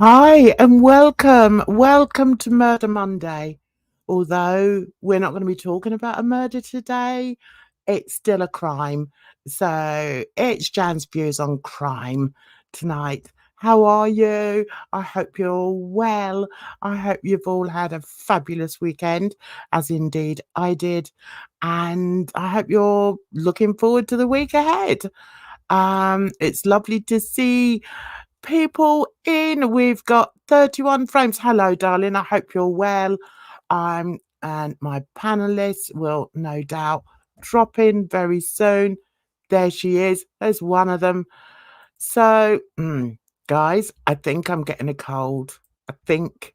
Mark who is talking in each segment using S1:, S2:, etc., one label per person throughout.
S1: Hi and welcome. Welcome to Murder Monday. Although we're not going to be talking about a murder today, it's still a crime. So it's Jan's views on crime tonight. How are you? I hope you're well. I hope you've all had a fabulous weekend, as indeed I did. And I hope you're looking forward to the week ahead. It's lovely to see people in. We've got 31 frames. Hello, darling. I hope you're well. And my panelists will no doubt drop in very soon. There she is. There's one of them. So, guys, I think I'm getting a cold. I think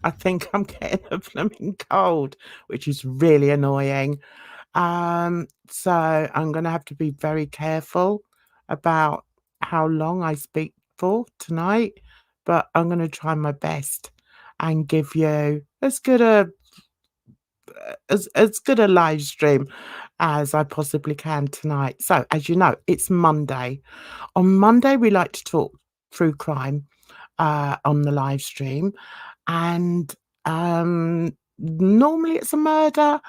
S1: I think I'm getting a blooming cold, which is really annoying. So I'm gonna have to be very careful about how long I speak for tonight, but I'm gonna try my best and give you as good a live stream as I possibly can tonight. So as you know, it's Monday. On Monday, we like to talk through crime on the live stream, and normally it's a murder.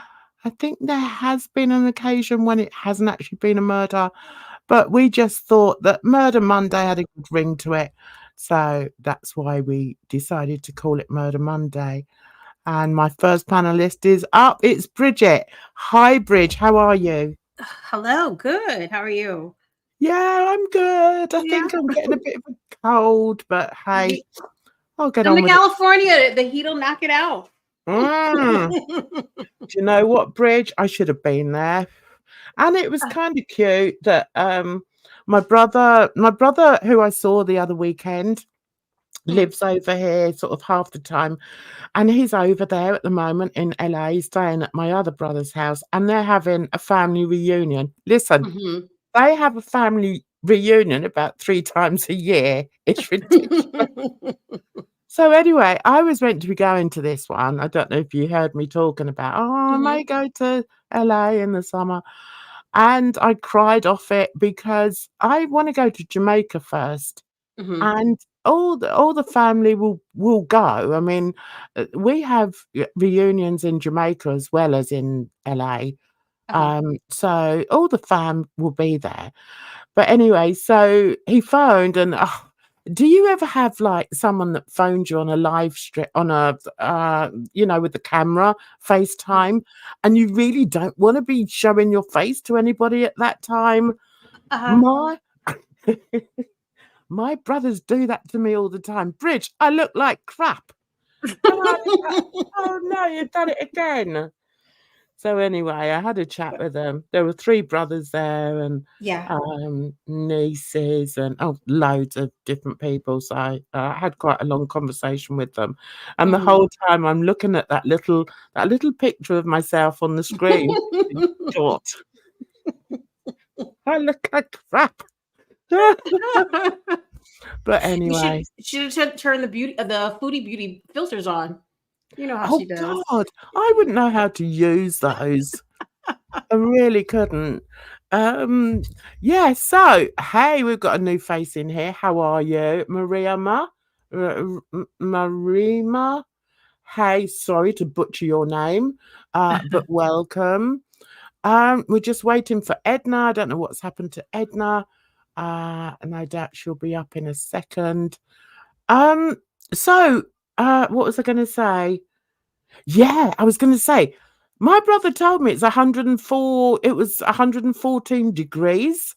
S1: I think there has been an occasion when it hasn't actually been a murder, but we just thought that Murder Monday had a good ring to it. So that's why we decided to call it Murder Monday. And my first panelist is up. It's Bridget. Hi, Bridge. How are you?
S2: Hello, good. How are you?
S1: Yeah, I'm good. I
S2: Yeah.
S1: think I'm getting a bit of a cold, but hey,
S2: Ye-
S1: I'll get
S2: Come
S1: on
S2: to
S1: with it.
S2: California, the heat'll knock it out.
S1: Mm. Do you know what, Bridge? I should have been there. And it was kind of cute that my brother who I saw the other weekend
S2: Mhm,
S1: lives over here sort of half the time, and he's over there at the moment in LA staying at my other brother's house, and they're having a family reunion. Listen,
S2: mhm.
S1: they have a family reunion about 3 times a year. It's ridiculous. So anyway, I was meant to be going to this one. I don't know if you heard me talking about, "Oh, I may
S2: Mhm,
S1: go to LA in the summer." And I cried off it because I wanna go to Jamaica first,
S2: mhm.
S1: and all the family will go. I mean, we have reunions in Jamaica as well as in LA.
S2: Uh-huh.
S1: So all the fam will be there. But anyway, so he phoned and, do you ever have, like, someone that phones you on a live stream on a, with the camera,
S2: Mhm.
S1: FaceTime, and you really don't wanna be showing your face to anybody at that time?
S2: Uh-huh.
S1: My my brothers do that to me all the time. "Bridge, I look like crap." And I was like, "Oh, no, you've done it again." So anyway, I had a chat with them. There were 3 brothers there and,
S2: Yeah.
S1: nieces and, loads of different people. So I had quite a long conversation with them. And the
S2: Mhm.
S1: whole time I'm looking at that little picture of myself on the screen. God, I look like crap. But
S2: You
S1: anyway.
S2: should turn the foodie beauty filters on. You know how
S1: Oh
S2: she does.
S1: god, I wouldn't know how to use those. I really couldn't. Um, yeah, so, hey, we've got a new face in here. How are you? Mariama? Marima? Hey, sorry to butcher your name, but welcome. We're just waiting for Edna. I don't know what's happened to Edna. And I doubt she'll be up in a second. Um, so, what was I gonna say? Yeah, I was gonna say, my brother told me it's 104 it was 114 degrees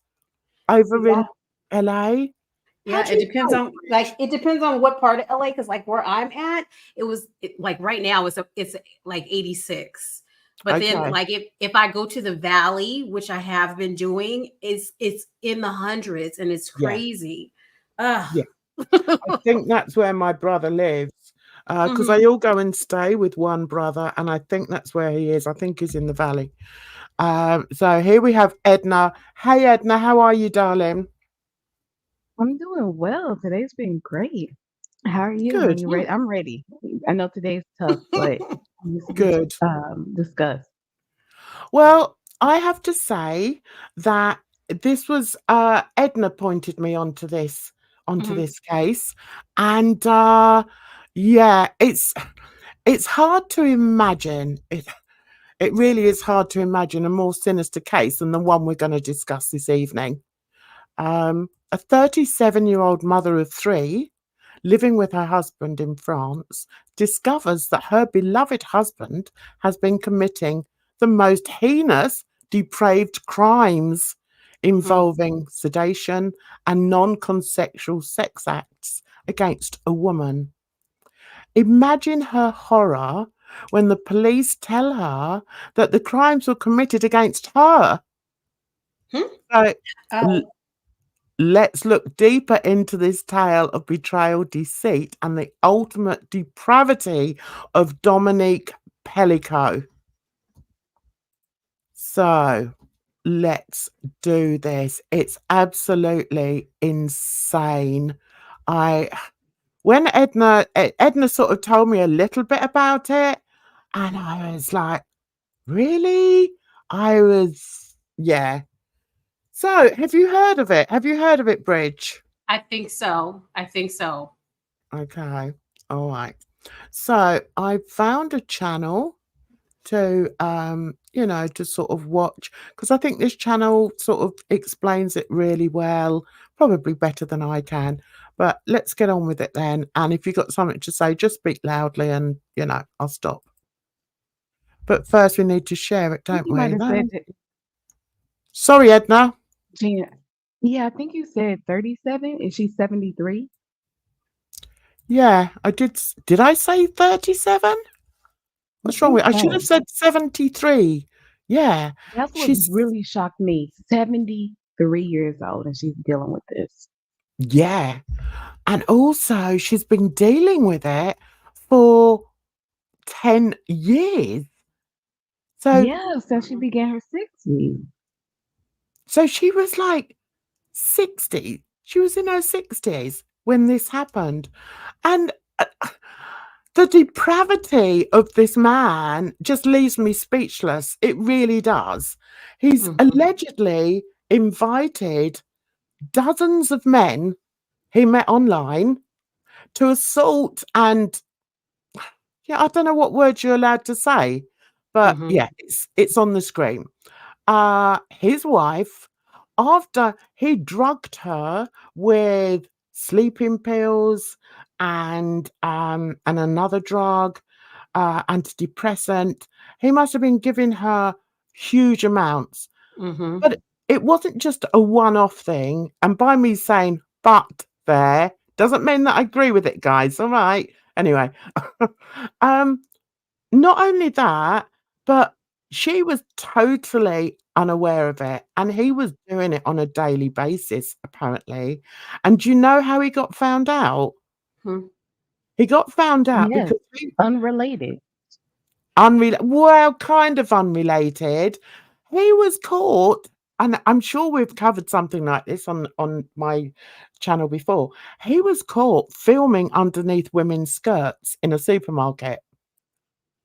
S1: over in
S2: Yeah.
S1: LA. How
S2: Yeah,
S1: do
S2: it
S1: you
S2: depends
S1: know?
S2: on it depends on what part of LA, because like where I'm at, like right now it's like 86. But then
S1: Okay,
S2: like if I go to the valley, which I have been doing, it's in the hundreds and it's
S1: yeah,
S2: crazy. Ugh.
S1: yeah. I think that's where my brother lives, because I
S2: Mhm.
S1: all go and stay with one brother, and I think that's where he is. I think he's in the valley. So here we have Edna. Hey, Edna, how are you, darling?
S3: I'm doing well. Today's been great. How are you? Are
S1: Good,
S3: you ready? I'm ready. I know today's tough, but it needs to be
S1: good.
S3: discussed.
S1: Well, I have to say that this was Edna pointed me onto this onto
S2: Mhm.
S1: this case. And yeah, it's hard to imagine. It really is hard to imagine a more sinister case than the one we're going to discuss this evening. A 37-year-old mother of three living with her husband in France discovers that her beloved husband has been committing the most heinous, depraved crimes
S2: Mhm.
S1: involving sedation and non-consensual sex acts against a woman. Imagine her horror when the police tell her that the crimes were committed against her.
S2: Hmm?
S1: So l-
S2: Oh.
S1: let's look deeper into this tale of betrayal, deceit, and the ultimate depravity of Dominique Pelico. So let's do this. It's absolutely insane. I when Edna sort of told me a little bit about it, and I was like, really? I was, yeah. So, have you heard of it? Have you heard of it, Bridge?
S2: I think so. I think so.
S1: Okay. All right. So, I found a channel to to sort of watch, because I think this channel sort of explains it really well, probably better than I can. But let's get on with it then. And if you've got something to say, just speak loudly and I'll stop. But first we need to share it,
S3: I think
S1: don't
S3: you might
S1: we?
S3: have said that,
S1: Sorry, Edna.
S3: Gina. Yeah, I think you said 37. Is she 73?
S1: Yeah, I did. Did I say 37?
S3: I
S1: What's wrong
S3: think
S1: with? I should have
S3: so.
S1: said 73. Yeah,
S3: That's what
S1: she's
S3: really shocked me. 73 years old and she's dealing with this.
S1: yeah, and also she's been dealing with it for 10 years. So
S3: Yeah, so she
S2: Mhm.
S3: began her 60s.
S1: she was like 60. She was in her 60s when this happened. And the depravity of this man just leaves me speechless. It really does. He's
S2: Mhm.
S1: allegedly invited dozens of men he met online to assault and yeah, I don't know what words you're allowed to say, but
S2: Mhm.
S1: yeah, it's on the screen. His wife, after he drugged her with sleeping pills and another drug, antidepressant, he must have been giving her huge amounts.
S2: Mhm.
S1: But it wasn't just a one-off thing, and by me saying "but" there, doesn't mean that I agree with it, guys, all right? Anyway, um, not only that, but she was totally unaware of it, and he was doing it on a daily basis, apparently. And do you know how he got found out?
S2: Mhm.
S1: He got found out
S3: Yes,
S1: because he
S3: unrelated.
S1: well, kind of unrelated. He was caught, and I'm sure we've covered something like this on my channel before. He was caught filming underneath women's skirts in a supermarket.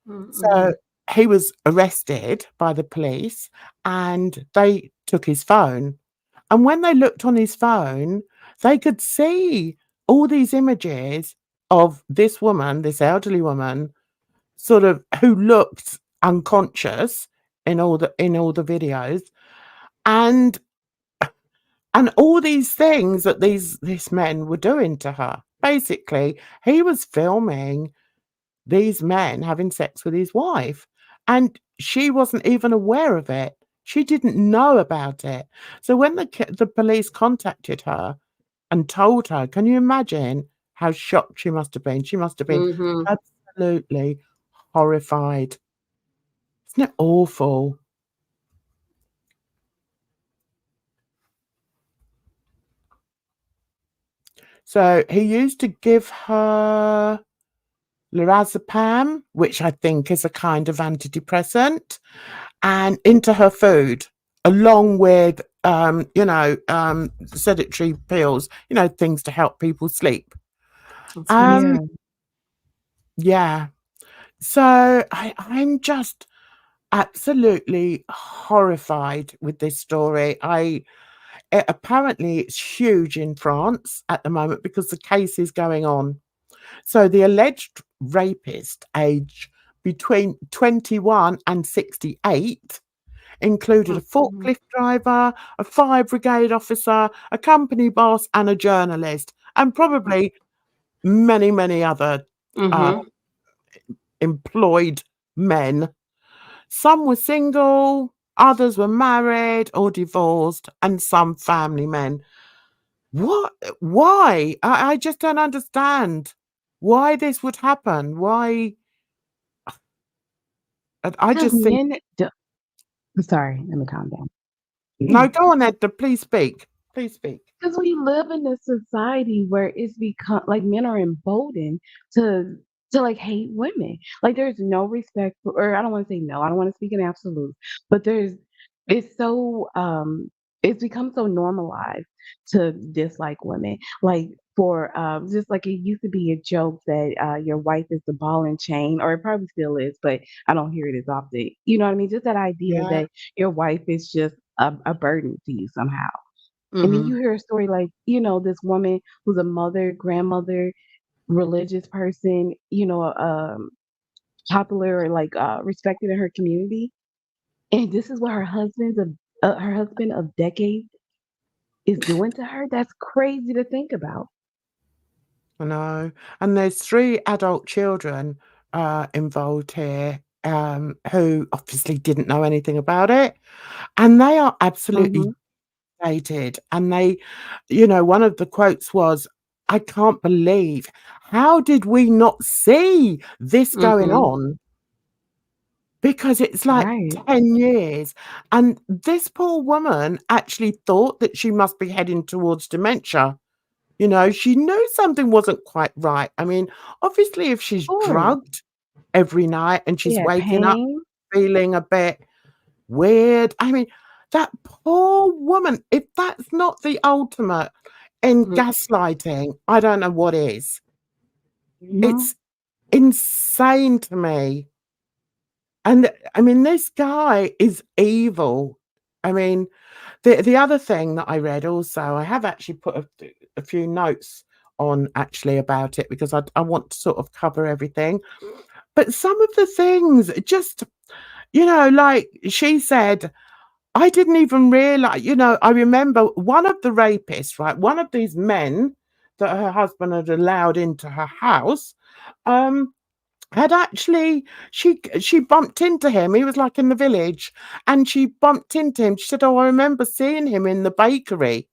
S1: So
S2: Mhm.
S1: he was arrested by the police and they took his phone. And when they looked on his phone, they could see all these images of this woman, this elderly woman, sort of who looked unconscious in all the videos, and and all these things that these men were doing to her. Basically, he was filming these men having sex with his wife, and she wasn't even aware of it. She didn't know about it. So when the police contacted her and told her, can you imagine how shocked she must have been? She must have been
S2: Mhm.
S1: absolutely horrified. Isn't it awful? So he used to give her lorazepam, which I think is a kind of antidepressant, and into her food, along with sedatory pills, things to help people sleep.
S2: That's crazy.
S1: Um,
S3: Yeah.
S1: yeah. So I'm just absolutely horrified with this story. apparently it's huge in France at the moment because the case is going on. So the alleged rapist, aged between 21 and 68, included a forklift driver, a fire brigade officer, a company boss, and a journalist, and probably many, many other employed men. Some were single, others were married or divorced, and some family men. What? Why? I just don't understand why this would happen. Why? I
S3: Because
S1: just think.
S3: men, sorry, let me calm down.
S1: No, go on, Edna. Please speak. Please speak.
S3: Because we live in a society where it's become like men are emboldened to like hate women. Like there's no respect for, or I don't want to say no, I don't want to speak in absolute, but it's so it's become so normalized to dislike women. Like for just like it used to be a joke that your wife is the ball and chain, or it probably still is, but I don't hear it as often. You know what I mean? Just that idea
S1: Yeah.
S3: that your wife is just a burden to you somehow. And then you hear a story like, this woman who's a mother, grandmother, religious person, popular or like respected in her community. And this is what her husband of decades is doing to her. That's crazy to think about.
S1: I know. And there's 3 adult children involved here who obviously didn't know anything about it. And they are absolutely
S3: Hmm.
S1: devastated. And they, one of the quotes was, I can't believe, how did we not see this going on? Because it's like
S3: Right.
S1: 10 years. And this poor woman actually thought that she must be heading towards dementia. She knew something wasn't quite right. I mean, obviously, if she's
S3: Sure.
S1: drugged every night and
S3: She
S1: she's
S3: had
S1: waking up
S3: pain.
S1: feeling a bit weird, I mean, that poor woman, if that's not the ultimate in gaslighting, I don't know what is.
S3: Hmm.
S1: It's insane to me. And I mean, this guy is evil. I mean, the other thing that I read also, I have actually put a few notes on actually about it because I want to sort of cover everything. But some of the things just, like she said, I didn't even realize, I remember one of the rapists, right? One of these men that her husband had allowed into her house, um, had actually she bumped into him. He was like in the village, and she bumped into him. She said, "Oh, I remember seeing him in the bakery."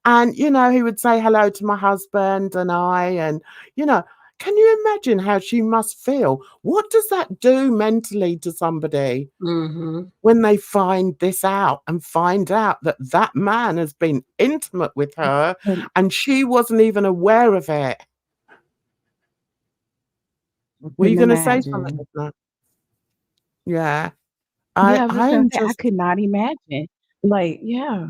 S1: And he would say hello to my husband and I, and you know, can you imagine how she must feel? What does that do mentally to somebody when they find this out and find out that that man has been intimate with her
S3: And
S1: and she wasn't even aware of it?
S3: I
S1: Were you
S3: couldn't
S1: going to say something
S3: imagine.
S1: like that? Yeah.
S3: Yeah, I was just gonna
S1: I'm
S3: say I
S1: just,
S3: could not imagine. Like, yeah.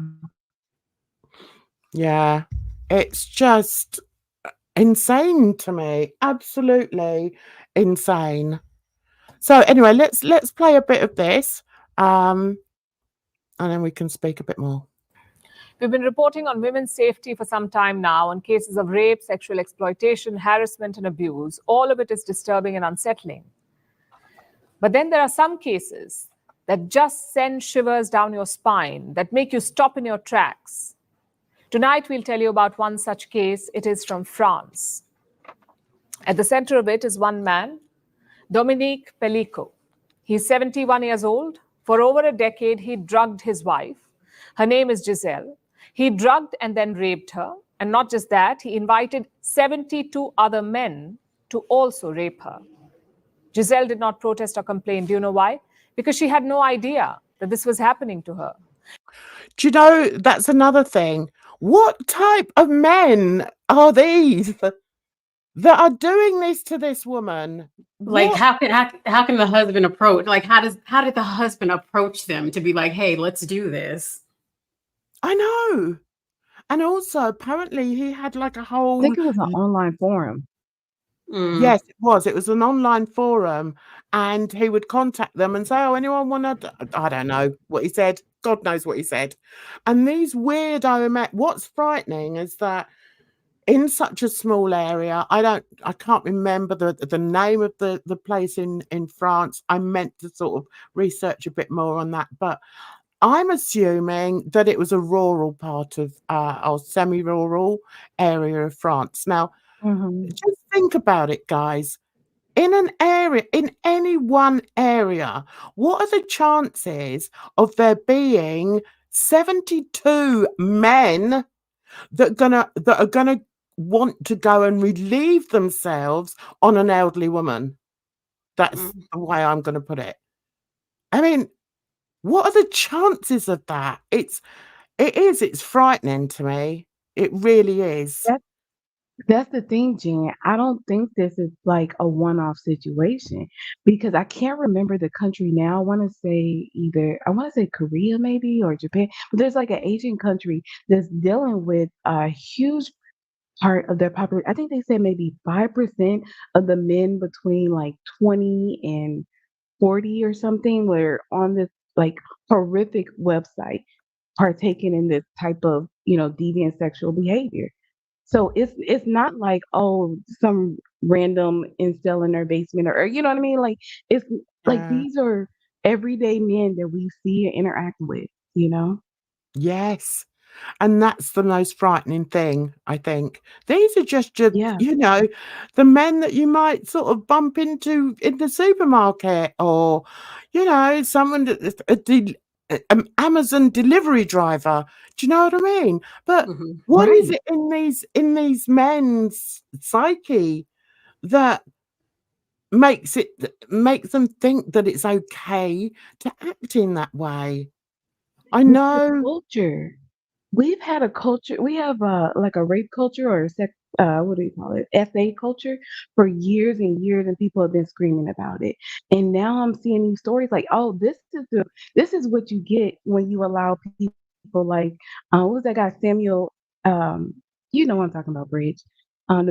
S1: yeah, it's just insane to me. Absolutely insane. So anyway, let's play a bit of this, and then we can speak a bit more.
S4: We've been reporting on women's safety for some time now on cases of rape, sexual exploitation, harassment, and abuse. All of it is disturbing and unsettling. But then there are some cases that just send shivers down your spine, that make you stop in your tracks. Tonight, we'll tell you about one such case. It is from France. At the center of it is one man, Dominique Pelico. He's 71 years old. For over a decade, he drugged his wife. Her name is Gisele. He drugged and then raped her. And not just that, he invited 72 other men to also rape her. Gisele did not protest or complain. Do you know why? Because she had no idea that this was happening to her.
S1: Do you know, that's another thing. What type of men are these that are doing this to this woman?
S2: Like
S1: What?
S2: how can the husband approach? Like how did the husband approach them to be like, hey, let's do this?
S1: I know. And also, apparently, he had like a
S3: I
S1: whole,
S3: think it was an online forum.
S1: Yes, it was. It was an online forum, and he would contact them and say, "Oh, anyone want to?" I don't know what he said. God knows what he said. And these weirdo. What's frightening is that in such a small area, I can't remember the name of the place in France. I meant to sort of research a bit more on that, but I'm assuming that it was a rural part of or semi-rural area of France. Now,
S3: Mhm.
S1: just think about it, guys. In an area, in any one area, what are the chances of there being 72 men that are gonna want to go and relieve themselves on an elderly woman? That's
S2: Mm.
S1: the way I'm gonna put it. I mean, what are the chances of that? It's frightening to me. It really is.
S3: That's that's the thing, Jen. I don't think this is like a one-off situation because I can't remember the country now. I want to say Korea maybe or Japan, but there's like an Asian country that's dealing with a huge part of their population. I think they said maybe 5% of the men between like 20 and 40 or something were on this like horrific website partaking in this type of, deviant sexual behavior. So it's not like, oh, some random incel in their basement or you know what I mean? Like it's like
S1: Uh,
S3: these are everyday men that we see and interact with, you know?
S1: yes. And that's the most frightening thing, I think. These are just your,
S3: Yeah.
S1: the men that you might sort of bump into in the supermarket, or, someone that an Amazon delivery driver. Do you know what I mean? But
S2: Mhm.
S1: what is
S3: Right.
S1: it in these men's psyche that makes them think that it's okay to act in that way? I
S3: It's the
S1: know.
S3: culture. We've had a culture we have, like a rape culture or a what do you call it? SA culture for years and years, and people have been screaming about it. And now I'm seeing these stories like, "Oh, this is what you get when you allow people like" what was that guy, Samuel, you know what I'm talking about, Bridge.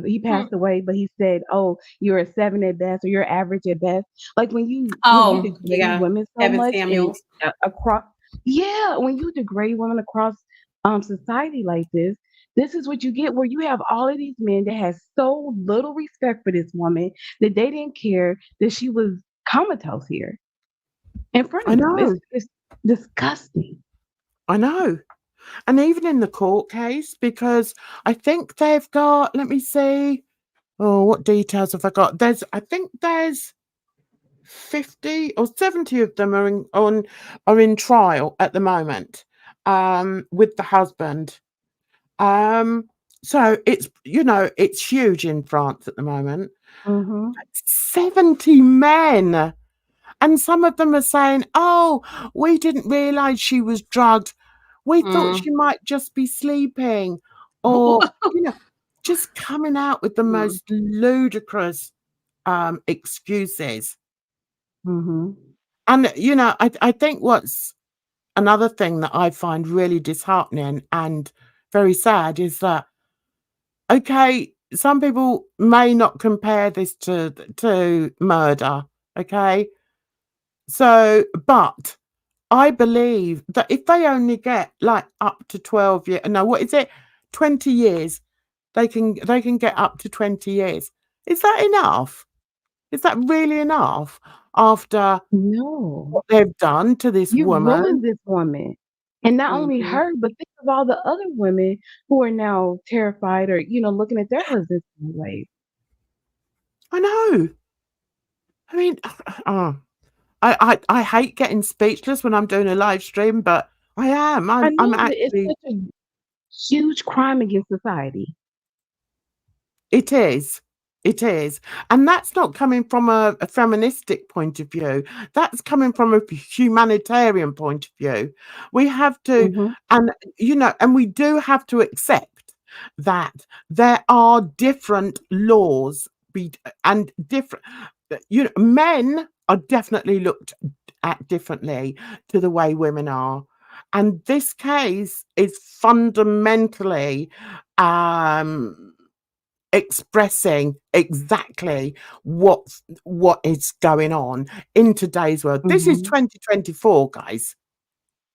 S3: He
S2: Mm.
S3: passed away, but he said, "Oh, you're a 7 at best or you're average at best." Like, when you
S2: Oh,
S3: degrade
S2: yeah.
S3: women so
S2: Evan
S3: much and
S2: Samuels.
S3: across yeah, when you degrade women across society like this is what you get where you have all of these men that has so little respect for this woman that they didn't care that she was comatose here in front
S1: I
S3: of them.
S1: know.
S3: It's disgusting.
S1: I know. And even in the court case, because I think they've got, let me see. Oh, what details have I got? I think there's 50 or 70 of them are in trial at the moment, with the husband. Um, so it's huge in France at the moment.
S3: Mhm.
S1: 70 men. And some of them are saying, "Oh, we didn't realize she was drugged. We thought
S2: Mm.
S1: she might just be sleeping," or, just coming out with the
S2: Mm.
S1: most ludicrous, excuses.
S3: Mhm.
S1: And, I think what's another thing that I find really disheartening and very sad is that, okay, some people may not compare this to murder, okay? So, but I believe that if they only get, like, up to 12 years, no, what is it? 20 years. They can get up to 20 years. Is that enough? Is that really enough after
S3: No.
S1: what they've done to this
S3: You
S1: woman?
S3: ruined this woman. And not only
S2: Mhm.
S3: her, but think of all the other women who are now terrified or, looking at their husbands in ways.
S1: I know. I mean, oh, I hate getting speechless when I'm doing a live stream, but I am.
S3: I
S1: I'm
S3: know, but it's
S1: actually.
S3: such a huge crime against society.
S1: It is. It is. And that's not coming from a feministic point of view. That's coming from a humanitarian point of view. We have to,
S3: Mhm.
S1: and and we do have to accept that there are different laws and different, men are definitely looked at differently to the way women are. And this case is fundamentally, um expressing exactly what is going on in today's world. This is
S3: Mhm.
S1: 2024, guys,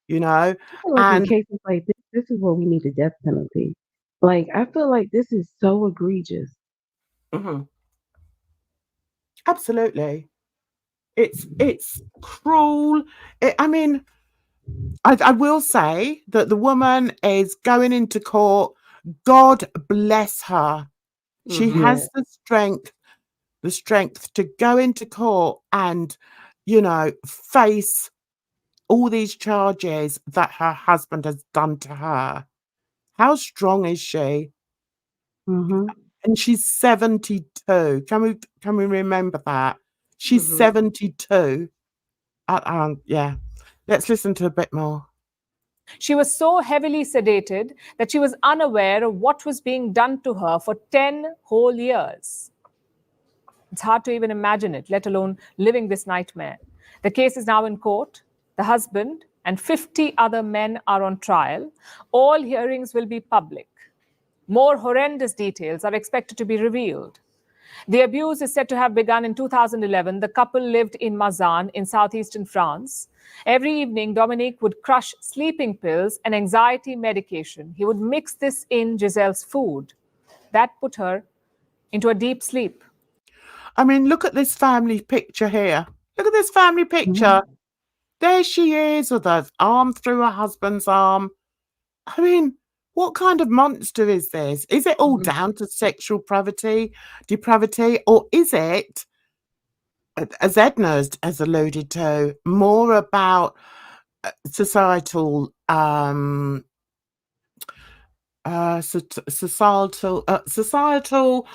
S1: you know,
S3: I feel like in
S1: and
S3: cases like this is where we need the death penalty. Like, I feel like this is so egregious.
S1: mhm, absolutely. It's cruel. I mean, I will say that the woman is going into court. God bless her. She
S2: Mm-hmm.
S3: Yeah.
S1: has the strength to go into court and, you know, face all these charges that her husband has done to her. How strong is she?
S3: Mhm.
S1: And she's 72. Can we remember that? She's
S2: Mm-hmm.
S1: 72. Yeah. Let's listen to a bit more.
S4: She was so heavily sedated that she was unaware of what was being done to her for 10 whole years. It's hard to even imagine it, let alone living this nightmare. The case is now in court. The husband and 50 other men are on trial. All hearings will be public. More horrendous details are expected to be revealed. The abuse is said to have begun in 2011. The couple lived in Mazan in southeastern France. Every evening, Dominique would crush sleeping pills and anxiety medication. He would mix this in Giselle's food. That put her into a deep sleep.
S1: I mean, look at this family picture here. Look at this family picture.
S3: Mhm.
S1: There she is with her arm through her husband's arm. I mean, what kind of monster is this? Is it all
S2: Mm-hmm.
S1: down to sexual depravity, or is it, as Edna has alluded to, more about societal societal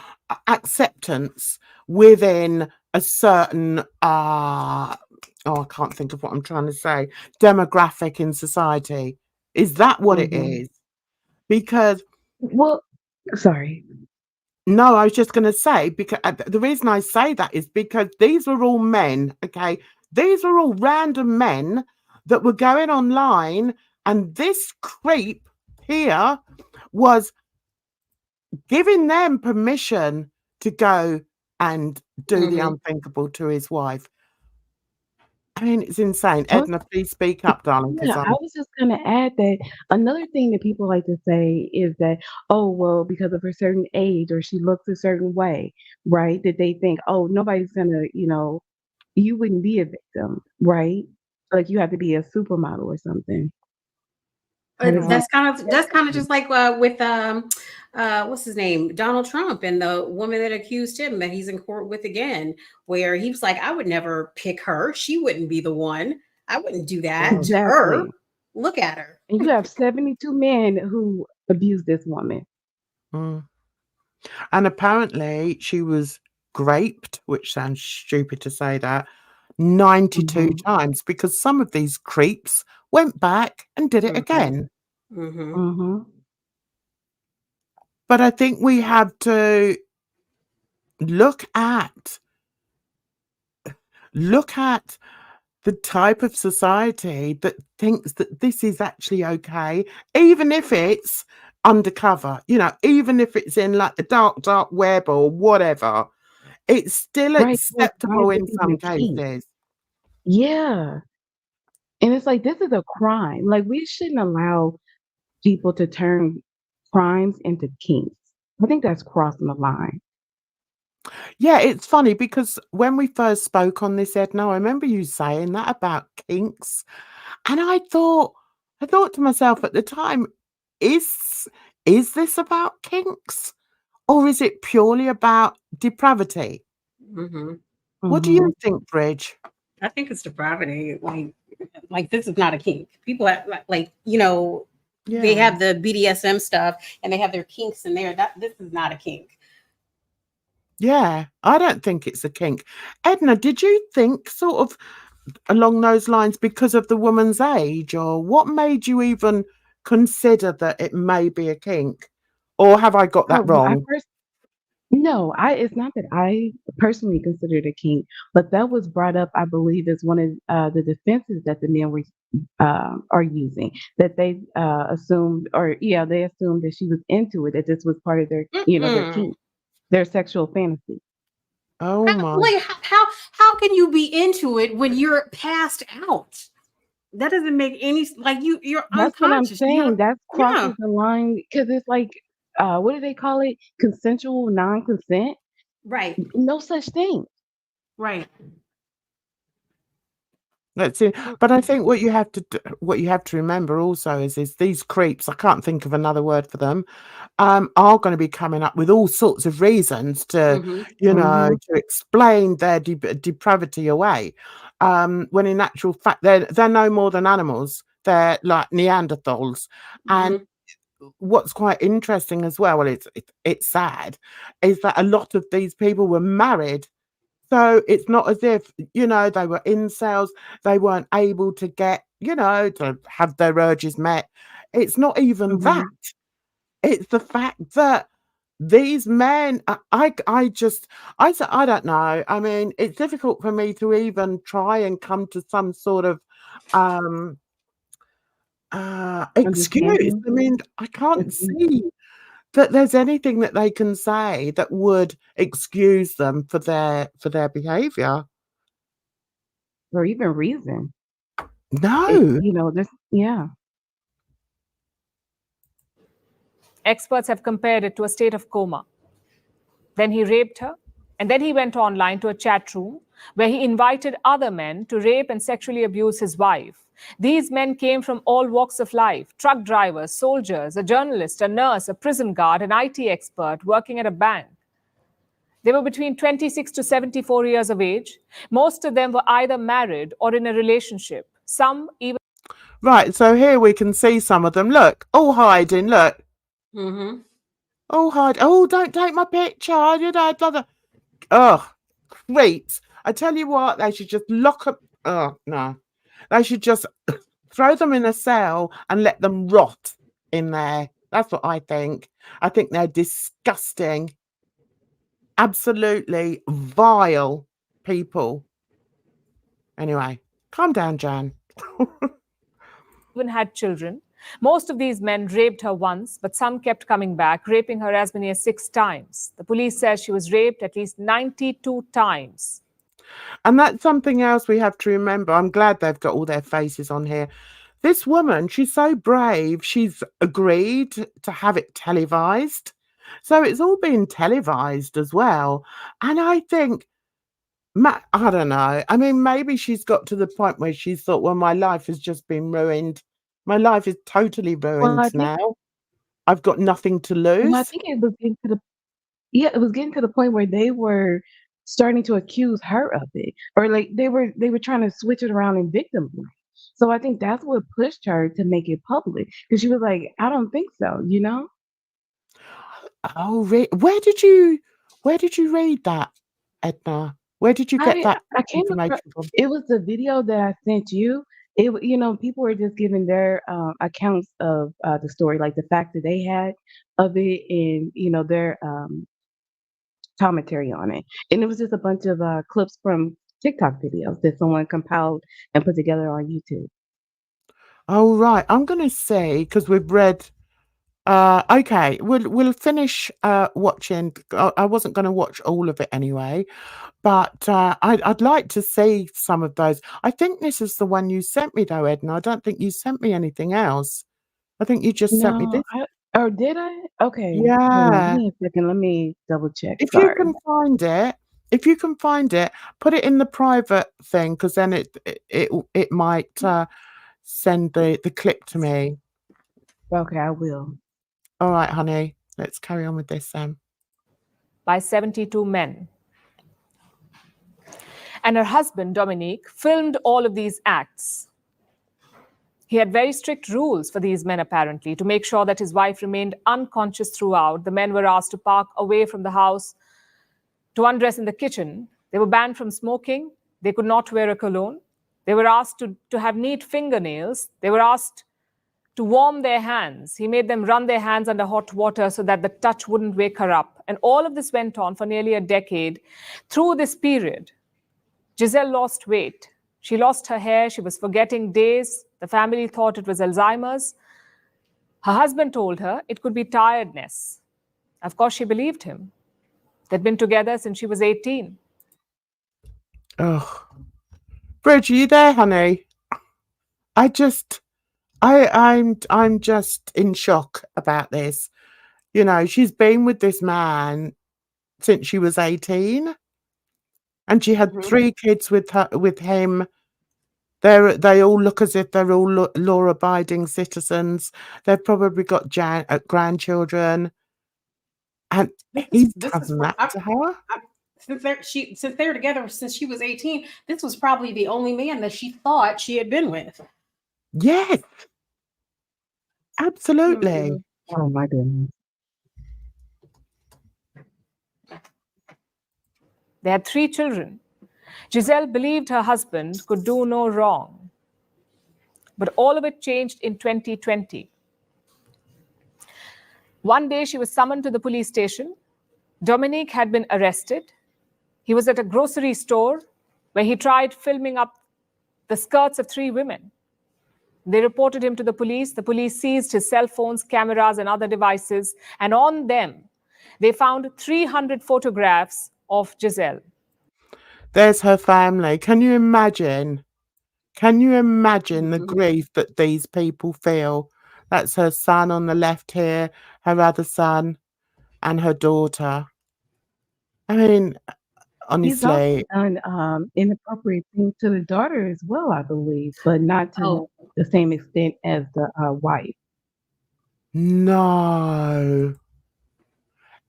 S1: acceptance within a certain I can't think of what I'm trying to say, demographic in society? Is that what it
S3: Mhm.
S1: is? Because
S3: Well, sorry.
S1: no, I was just going to say, because the reason I say that is because these were all men, okay? These were all random men that were going online, and this creep here was giving them permission to go and do the
S2: Mm-hmm.
S1: unthinkable to his wife. I mean, it's insane.
S3: I was
S1: Edna, please speak up, darling, because
S3: Yeah, I was just gonna add that another thing that people like to say is that, oh, well, because of her certain age or she looks a certain way, right? That they think, oh, nobody's gonna, you wouldn't be a victim, right? Like you have to be a supermodel or something. How does that?
S2: That's kind of just like with what's his name, Donald Trump, and the woman that accused him that he's in court with again, where he was like, I would never pick her. She wouldn't be the one. I wouldn't do that to her.
S3: Exactly.
S2: Look at her.
S3: And you have 72 men who abuse this woman.
S1: mm. And apparently she was raped, which sounds stupid to say that, 92
S3: Hmm.
S1: times, because some of these creeps went back and did it
S2: Mm-hmm.
S1: again.
S2: Mm-hmm.
S3: Hmm.
S1: But I think we have to look at look at the type of society that thinks that this is actually okay, even if it's undercover, even if it's in like the dark web or whatever, it's still
S3: Right. Like, why is
S1: acceptable
S3: this
S1: in
S3: even
S1: some
S3: a kink?
S1: cases.
S3: Yeah. And it's like, this is a crime. Like, we shouldn't allow people to turn crimes into kinks. I think that's crossing the line.
S1: Yeah, it's funny because when we first spoke on this, Edna, I remember you saying that about kinks, and I thought to myself at the time, is is this about kinks, or is it purely about depravity?
S2: Mm-hmm.
S1: What do
S3: Hmm.
S1: you think, Bridge?
S2: I think it's depravity. Like this is not a kink. People have, like they
S1: Yeah.
S2: have the BDSM stuff and they have their kinks in there. That this is not a kink.
S1: Yeah, I don't think it's a kink. Edna, did you think sort of along those lines because of the woman's age, or what made you even consider that it may be a kink? Or have I got that
S3: Oh, well,
S1: wrong?
S3: no, it's not that I personally consider it a kink, but that was brought up, I believe, as one of the defenses that the men were are using. That they assumed, or yeah, they assumed that she was into it, that this was part of their
S2: Mm-mm.
S3: kink. their sexual fantasy.
S1: Oh my.
S2: Like how can you be into it when you're passed out? That doesn't make any like you're
S3: That's what I'm
S2: unconscious.
S3: saying. That
S2: Yeah,
S3: crosses the line because it's like, what do they call it? Consensual non-consent?
S2: right,
S3: No such thing.
S2: right.
S1: That's it. But I think what you have to remember also is these creeps, I can't think of another word for them, are going to be coming up with all sorts of reasons to,
S2: Hmm.
S3: Mhm.
S1: to explain their depravity away. When in actual fact they're no more than animals. They're like Neanderthals. And
S2: Hmm.
S1: what's quite interesting as well, it's sad, is that a lot of these people were married. So it's not as if, they were incels, they weren't able to get, to have their urges met. It's not even that.
S3: Mhm.
S1: It's the fact that these men, I don't know. I mean, it's difficult for me to even try and come to some sort of um excuse.
S3: Understanding.
S1: I mean, I can't
S3: Mhm.
S1: see that there's anything that they can say that would excuse them for their behavior.
S3: Or even reason.
S1: No.
S3: This, yeah.
S4: Experts have compared it to a state of coma. Then he raped her, and then he went online to a chat room where he invited other men to rape and sexually abuse his wife. These men came from all walks of life: truck drivers, soldiers, a journalist, a nurse, a prison guard, an IT expert working at a bank. They were between 26 to 74 years of age. Most of them were either married or in a relationship. Some even
S1: Right, so here we can see some of them. Look, all hiding. Look,
S2: Hmm.
S1: all hide. Oh, don't take my picture. Blah, blah. Oh, creeps. I tell you what, they should just lock up. Oh, no. They should just throw them in a cell and let them rot in there. That's what I think. I think they're disgusting, absolutely vile people. Anyway, calm down, Jan.
S4: had children. Most of these men raped her once, but some kept coming back, raping her as many as 6 times. The police says she was raped at least 92 times.
S1: And that's something else we have to remember. I'm glad they've got all their faces on here. This woman, she's so brave. She's agreed to have it televised. So it's all been televised as well. And I think, I don't know. I mean, maybe she's got to the point where she's thought, well, my life has just been ruined. My life is totally
S3: Well,
S1: ruined now. I've got nothing to
S3: I
S1: lose.
S3: think it was getting to the yeah, it was getting to the point where they were starting to accuse her of it, or like they were trying to switch it around and victim blame. So I think that's what pushed her to make it public because she was like, I don't think so.
S1: Oh, where did you read that, Edna? Where did you
S3: I
S1: get
S3: did,
S1: that
S3: I came across
S1: information from?
S3: it was the video that I sent you. People were just giving their accounts of the story, like the fact that they had of it, and their commentary on it. And it was just a bunch of clips from TikTok videos that someone compiled and put together on YouTube.
S1: Oh, right. I'm gonna say because we've read. Okay, we'll finish watching. I wasn't going to watch all of it anyway, but I'd like to see some of those. I think this is the one you sent me though, Edna. I don't think you sent me anything else. I think you just sent me
S3: No,
S1: this.
S3: or did I? Okay, hold on. Give
S1: Yeah.
S3: me a second. Let me double check.
S1: If you
S3: Sorry.
S1: can find it, put it in the private thing because then it might send the clip to me.
S3: Okay, I will.
S1: All right, honey. Let's carry on with this then.
S4: By 72 men. And her husband, Dominique, filmed all of these acts. He had very strict rules for these men, apparently, to make sure that his wife remained unconscious throughout. The men were asked to park away from the house, to undress in the kitchen. They were banned from smoking. They could not wear a cologne. They were asked to have neat fingernails. They were asked to warm their hands. He made them run their hands under hot water so that the touch wouldn't wake her up. And all of this went on for nearly a decade. Through this period, Gisele lost weight. She lost her hair. She was forgetting days. The family thought it was Alzheimer's. Her husband told her it could be tiredness. Of course, she believed him. They'd been together since she was 18.
S1: Oh, Bridge, are you there, honey? I'm just in shock about this. You know, she's been with this man since she was 18, and she had 3 kids with him. They all look as if they're all law-abiding citizens. They've probably got grandchildren, and he's done that to her.
S2: Since they're together since she was 18, this was probably the only man that she thought she had been with.
S1: Yes, absolutely.
S3: Oh my goodness.
S4: They had 3 children. Gisele believed her husband could do no wrong. But all of it changed in 2020. One day she was summoned to the police station. Dominique had been arrested. He was at a grocery store where he tried filming up the skirts of 3 women. They reported him to the police. The police seized his cell phones, cameras, and other devices. And on them, they found 300 photographs of Gisele.
S1: There's her family. Can you imagine? Can you imagine the grief that these people feel? That's her son on the left here, her other son, and her daughter. I mean,
S3: He's also
S1: honestly,
S3: done inappropriate things to the daughter as well, I believe, but not to
S2: Oh,
S3: the same extent as the wife.
S1: no.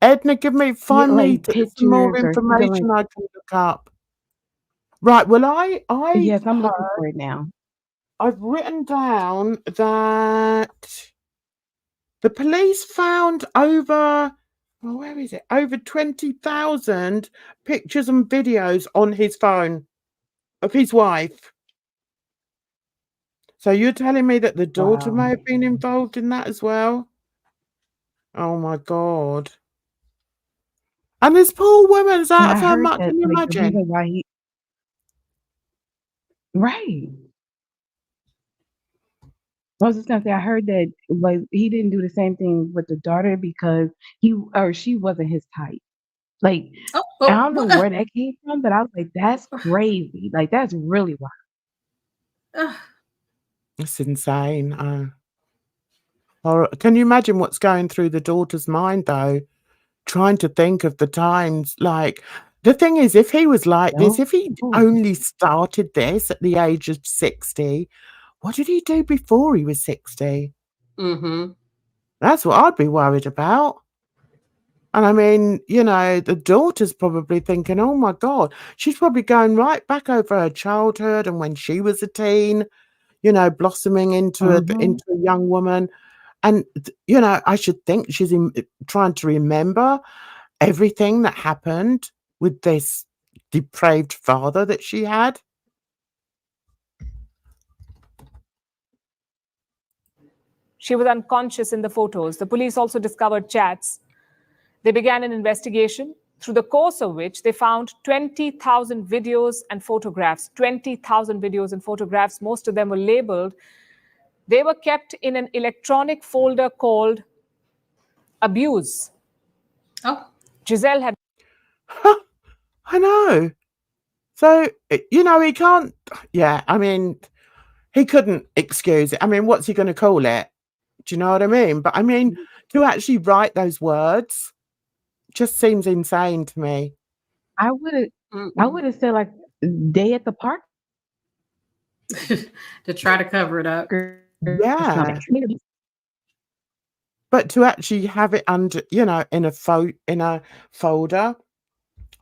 S1: Edna, find me
S3: Like
S1: some more
S3: pictures or something like.
S1: information I can look up. Right, well,
S3: Yes, I'm looking for it now.
S1: I've written down that the police found over 20,000 pictures and videos on his phone of his wife. So you're telling me that the daughter may
S3: Wow.
S1: have been involved in that as well? Oh my God. And this poor woman's
S3: And
S1: out
S3: I
S1: of her
S3: heard
S1: mind.
S3: that
S1: Can you
S3: like the
S1: imagine?
S3: reason why he right. I was just gonna say I heard that like he didn't do the same thing with the daughter because he or she wasn't his type. Like I don't know where that came from, but I was like, that's crazy. Like that's really wild.
S1: It's insane. Can you imagine what's going through the daughter's mind though? Trying to think of the times, like, the thing is, if he was like this, if he
S3: No.
S1: only started this at the age of 60, what did he do before he was 60? That's what I'd be worried about. And I mean, you know, the daughter's probably thinking, oh my God, she's probably going right back over her childhood and when she was a teen, you know, blossoming into a young woman. And, you know, I should think she's trying to remember everything that happened with this depraved father that she had.
S4: She was unconscious in the photos. The police also discovered chats. They began an investigation, through the course of which they found 20,000 videos and photographs. 20,000 videos and photographs. Most of them were labeled. They were kept in an electronic folder called Abuse.
S2: Oh.
S4: Gisele had.
S1: I know. So, you know, he can't, I mean, he couldn't excuse it. I mean, what's he going to call it? Do you know what I mean? But I mean, to actually write those words just seems insane to me.
S3: I would have said like day at the park
S2: to try to cover it up.
S1: Yeah. But to actually have it under, you know, in a folder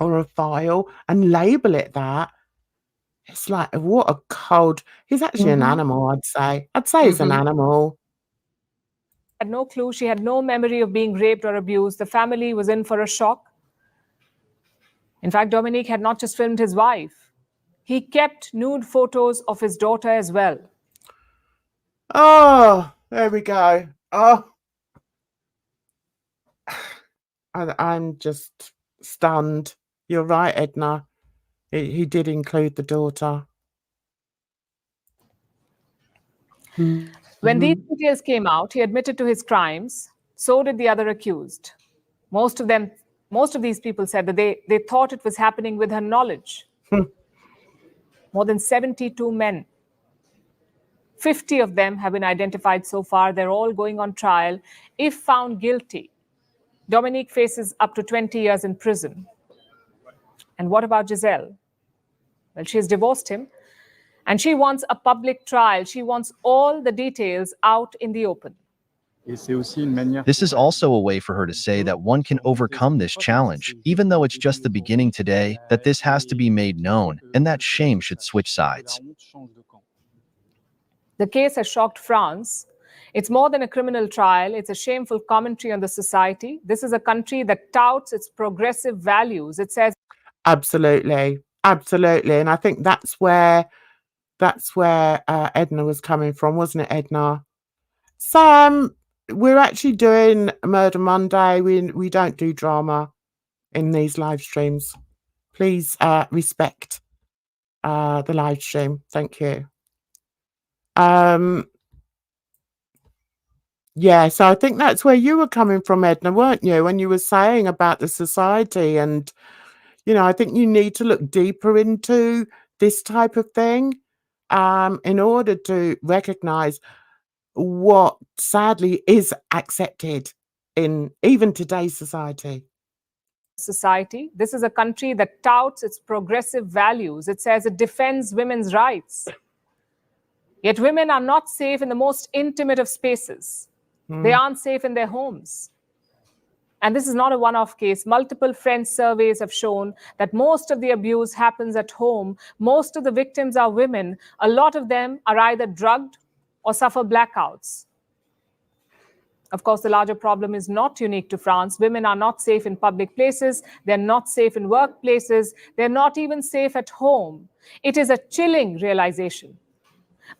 S1: or a file and label it that, it's like, what a cold. He's actually an animal, I'd say. I'd say he's an animal.
S4: Had no clue. She had no memory of being raped or abused. The family was in for a shock. In fact, Dominique had not just filmed his wife. He kept nude photos of his daughter as well.
S1: Oh, there we go. Oh, I'm just stunned. You're right, Edna. He did include the daughter.
S4: When these details came out, he admitted to his crimes. So did the other accused. Most of them Most of these people said that they thought it was happening with her knowledge. More than 72 men. 50 of them have been identified so far. They're all going on trial. If found guilty, Dominique faces up to 20 years in prison. And what about Gisele? Well, she has divorced him, and she wants a public trial. She wants all the details out in the open.
S5: This is also a way for her to say that one can overcome this challenge, even though it's just the beginning today, that this has to be made known, and that shame should switch sides.
S4: The case has shocked France. It's more than a criminal trial. It's a shameful commentary on the society. This is a country that touts its progressive values. It says...
S1: Absolutely. Absolutely. And I think that's where Edna was coming from, wasn't it, Edna? Sam, we're actually doing Murder Monday. We don't do drama in these live streams. Please respect the live stream. Thank you. Yeah, so I think that's where you were coming from, Edna, weren't you, when you were saying about the society? And, you know, I think you need to look deeper into this type of thing in order to recognize what sadly is accepted in even today's society.
S4: This is a country that touts its progressive values. It says it defends women's rights. Yet women are not safe in the most intimate of spaces. They aren't safe in their homes. And this is not a one-off case. Multiple French surveys have shown that most of the abuse happens at home. Most of the victims are women. A lot of them are either drugged or suffer blackouts. Of course, the larger problem is not unique to France. Women are not safe in public places. They're not safe in workplaces. They're not even safe at home. It is a chilling realization.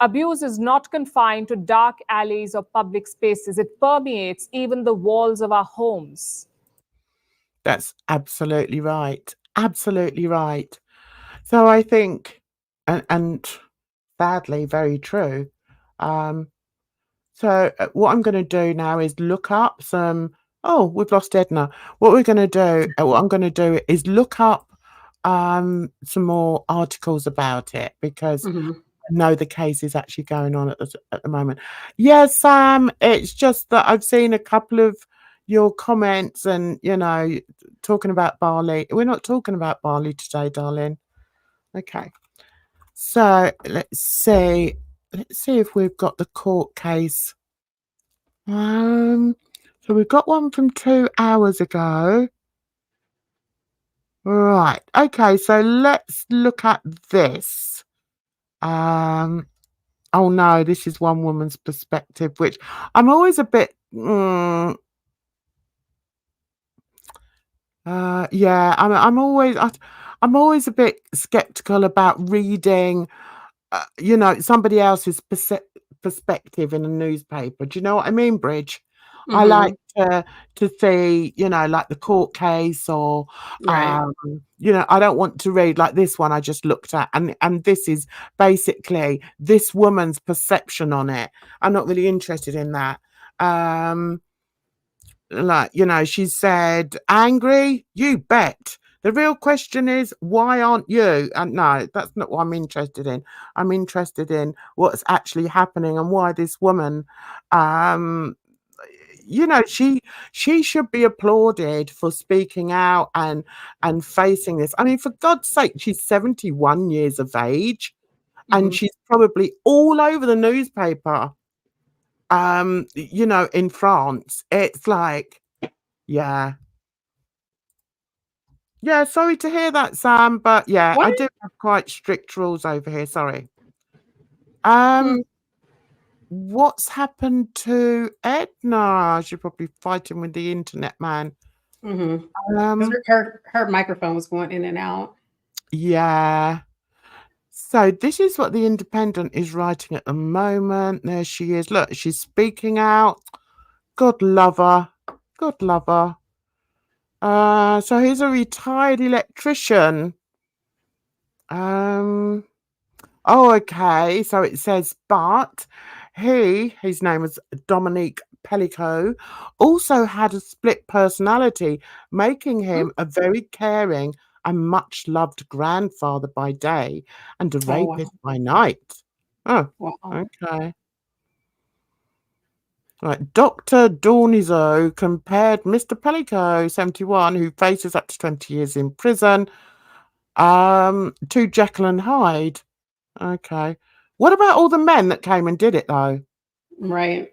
S4: Abuse is not confined to dark alleys or public spaces. It permeates even the walls of our homes.
S1: That's absolutely right. Absolutely right. So I think, and sadly, very true. So what I'm going to do now is look up some... Oh, we've lost Edna. What I'm going to do is look up some more articles about it, because I know the case is actually going on at the moment. Yes, Sam, it's just that I've seen a couple of your comments and, you know, talking about Bali. We're not talking about Bali today, darling. Okay. So let's see if we've got the court case. So we've got one from 2 hours ago. Right. Okay, so let's look at this. Oh no, this is one woman's perspective, which I'm always a bit yeah, I'm always a bit skeptical about reading you know, somebody else's perspective in a newspaper. Do you know what I mean, Bridge? I like to see, you know, like the court case, or you know, I don't want to read like this one I just looked at, and this is basically this woman's perception on it. I'm not really interested in that. Like, you know, she said, angry? You bet. The real question is, why aren't you? And no, that's not what I'm interested in. I'm interested in what's actually happening and why this woman, you know, she should be applauded for speaking out and facing this. I mean, for God's sake, she's 71 years of age, and she's probably all over the newspaper. You know, in France, it's like, yeah. Yeah, sorry to hear that, Sam, but yeah, I do have quite strict rules over here. Sorry. What's happened to Edna? She's probably fighting with the internet, man.
S2: Her microphone was going in and out.
S1: Yeah. So this is what the Independent is writing at the moment. There she is. Look, she's speaking out. God love her. God love her. So he's a retired electrician. Oh, okay. So it says, but his name was Dominique Pelico also had a split personality, making him a very caring and much loved grandfather by day and a
S2: Oh, wow.
S1: rapist by night. Oh,
S2: Wow.
S1: okay. Right. Dr. Dornizo compared Mr. Pelico, 71, who faces up to 20 years in prison, to Jekyll and Hyde. Okay. What about all the men that came and did it, though?
S2: Right.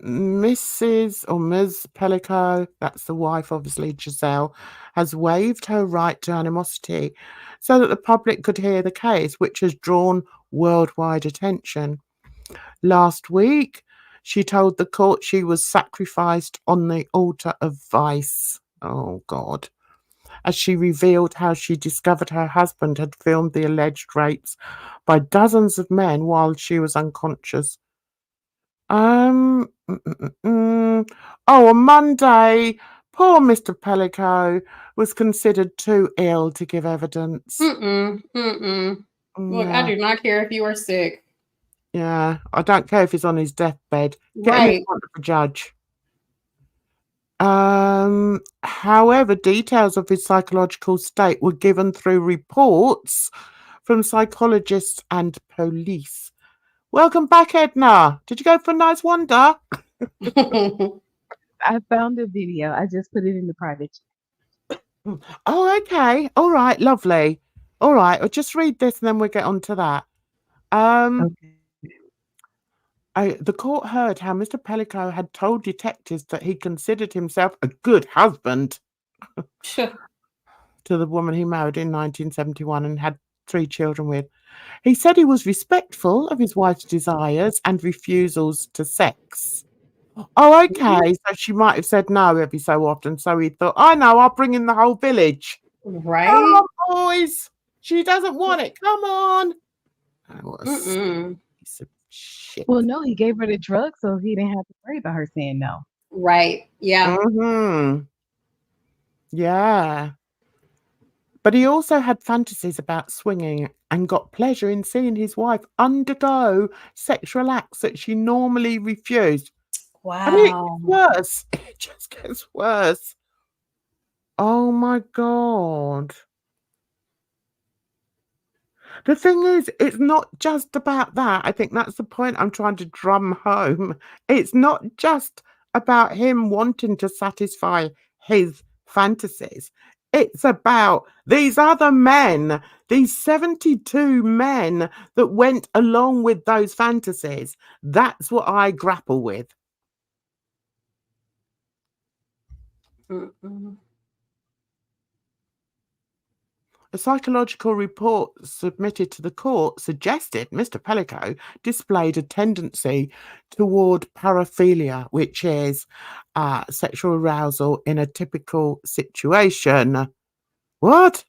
S1: Mrs. or Ms. Pelico, that's the wife, obviously, Gisele, has waived her right to animosity so that the public could hear the case, which has drawn worldwide attention. Last week, she told the court she was sacrificed on the altar of vice. Oh, God. As she revealed how she discovered her husband had filmed the alleged rapes by dozens of men while she was unconscious. Oh, on Monday, poor Mr. Pelico was considered too ill to give evidence.
S2: Look, I do not care if you are sick.
S1: Yeah, I don't care if he's on his deathbed. Get him in front of a judge. However, details of his psychological state were given through reports from psychologists and police. Welcome back, Edna. Did you go for a nice wander?
S3: I found a video. I just put it in the private chat.
S1: Oh, okay. All right, lovely. All right, I'll just read this and then we'll get on to that.
S3: Okay.
S1: The court heard how Mr. Pelico had told detectives that he considered himself a good husband to the woman he married in 1971 and had 3 children with. He said he was respectful of his wife's desires and refusals to sex. Oh, okay. So she might have said no every so often. So he thought, I know, I'll bring in the whole village.
S2: Right?
S1: Come on, boys. She doesn't want it. Come on. Oh, what a piece of shit.
S3: Well, no, he gave her the drug so he didn't have to worry about her saying no.
S2: Right. Yeah.
S1: Yeah. But he also had fantasies about swinging and got pleasure in seeing his wife undergo sexual acts that she normally refused.
S2: Wow.
S1: I mean, it gets worse. It just gets worse. Oh my God. The thing is, it's not just about that. I think that's the point I'm trying to drum home. It's not just about him wanting to satisfy his fantasies. It's about these other men, these 72 men that went along with those fantasies. That's what I grapple with. A psychological report submitted to the court suggested Mr. Pelico displayed a tendency toward paraphilia, which is sexual arousal in a typical situation. What?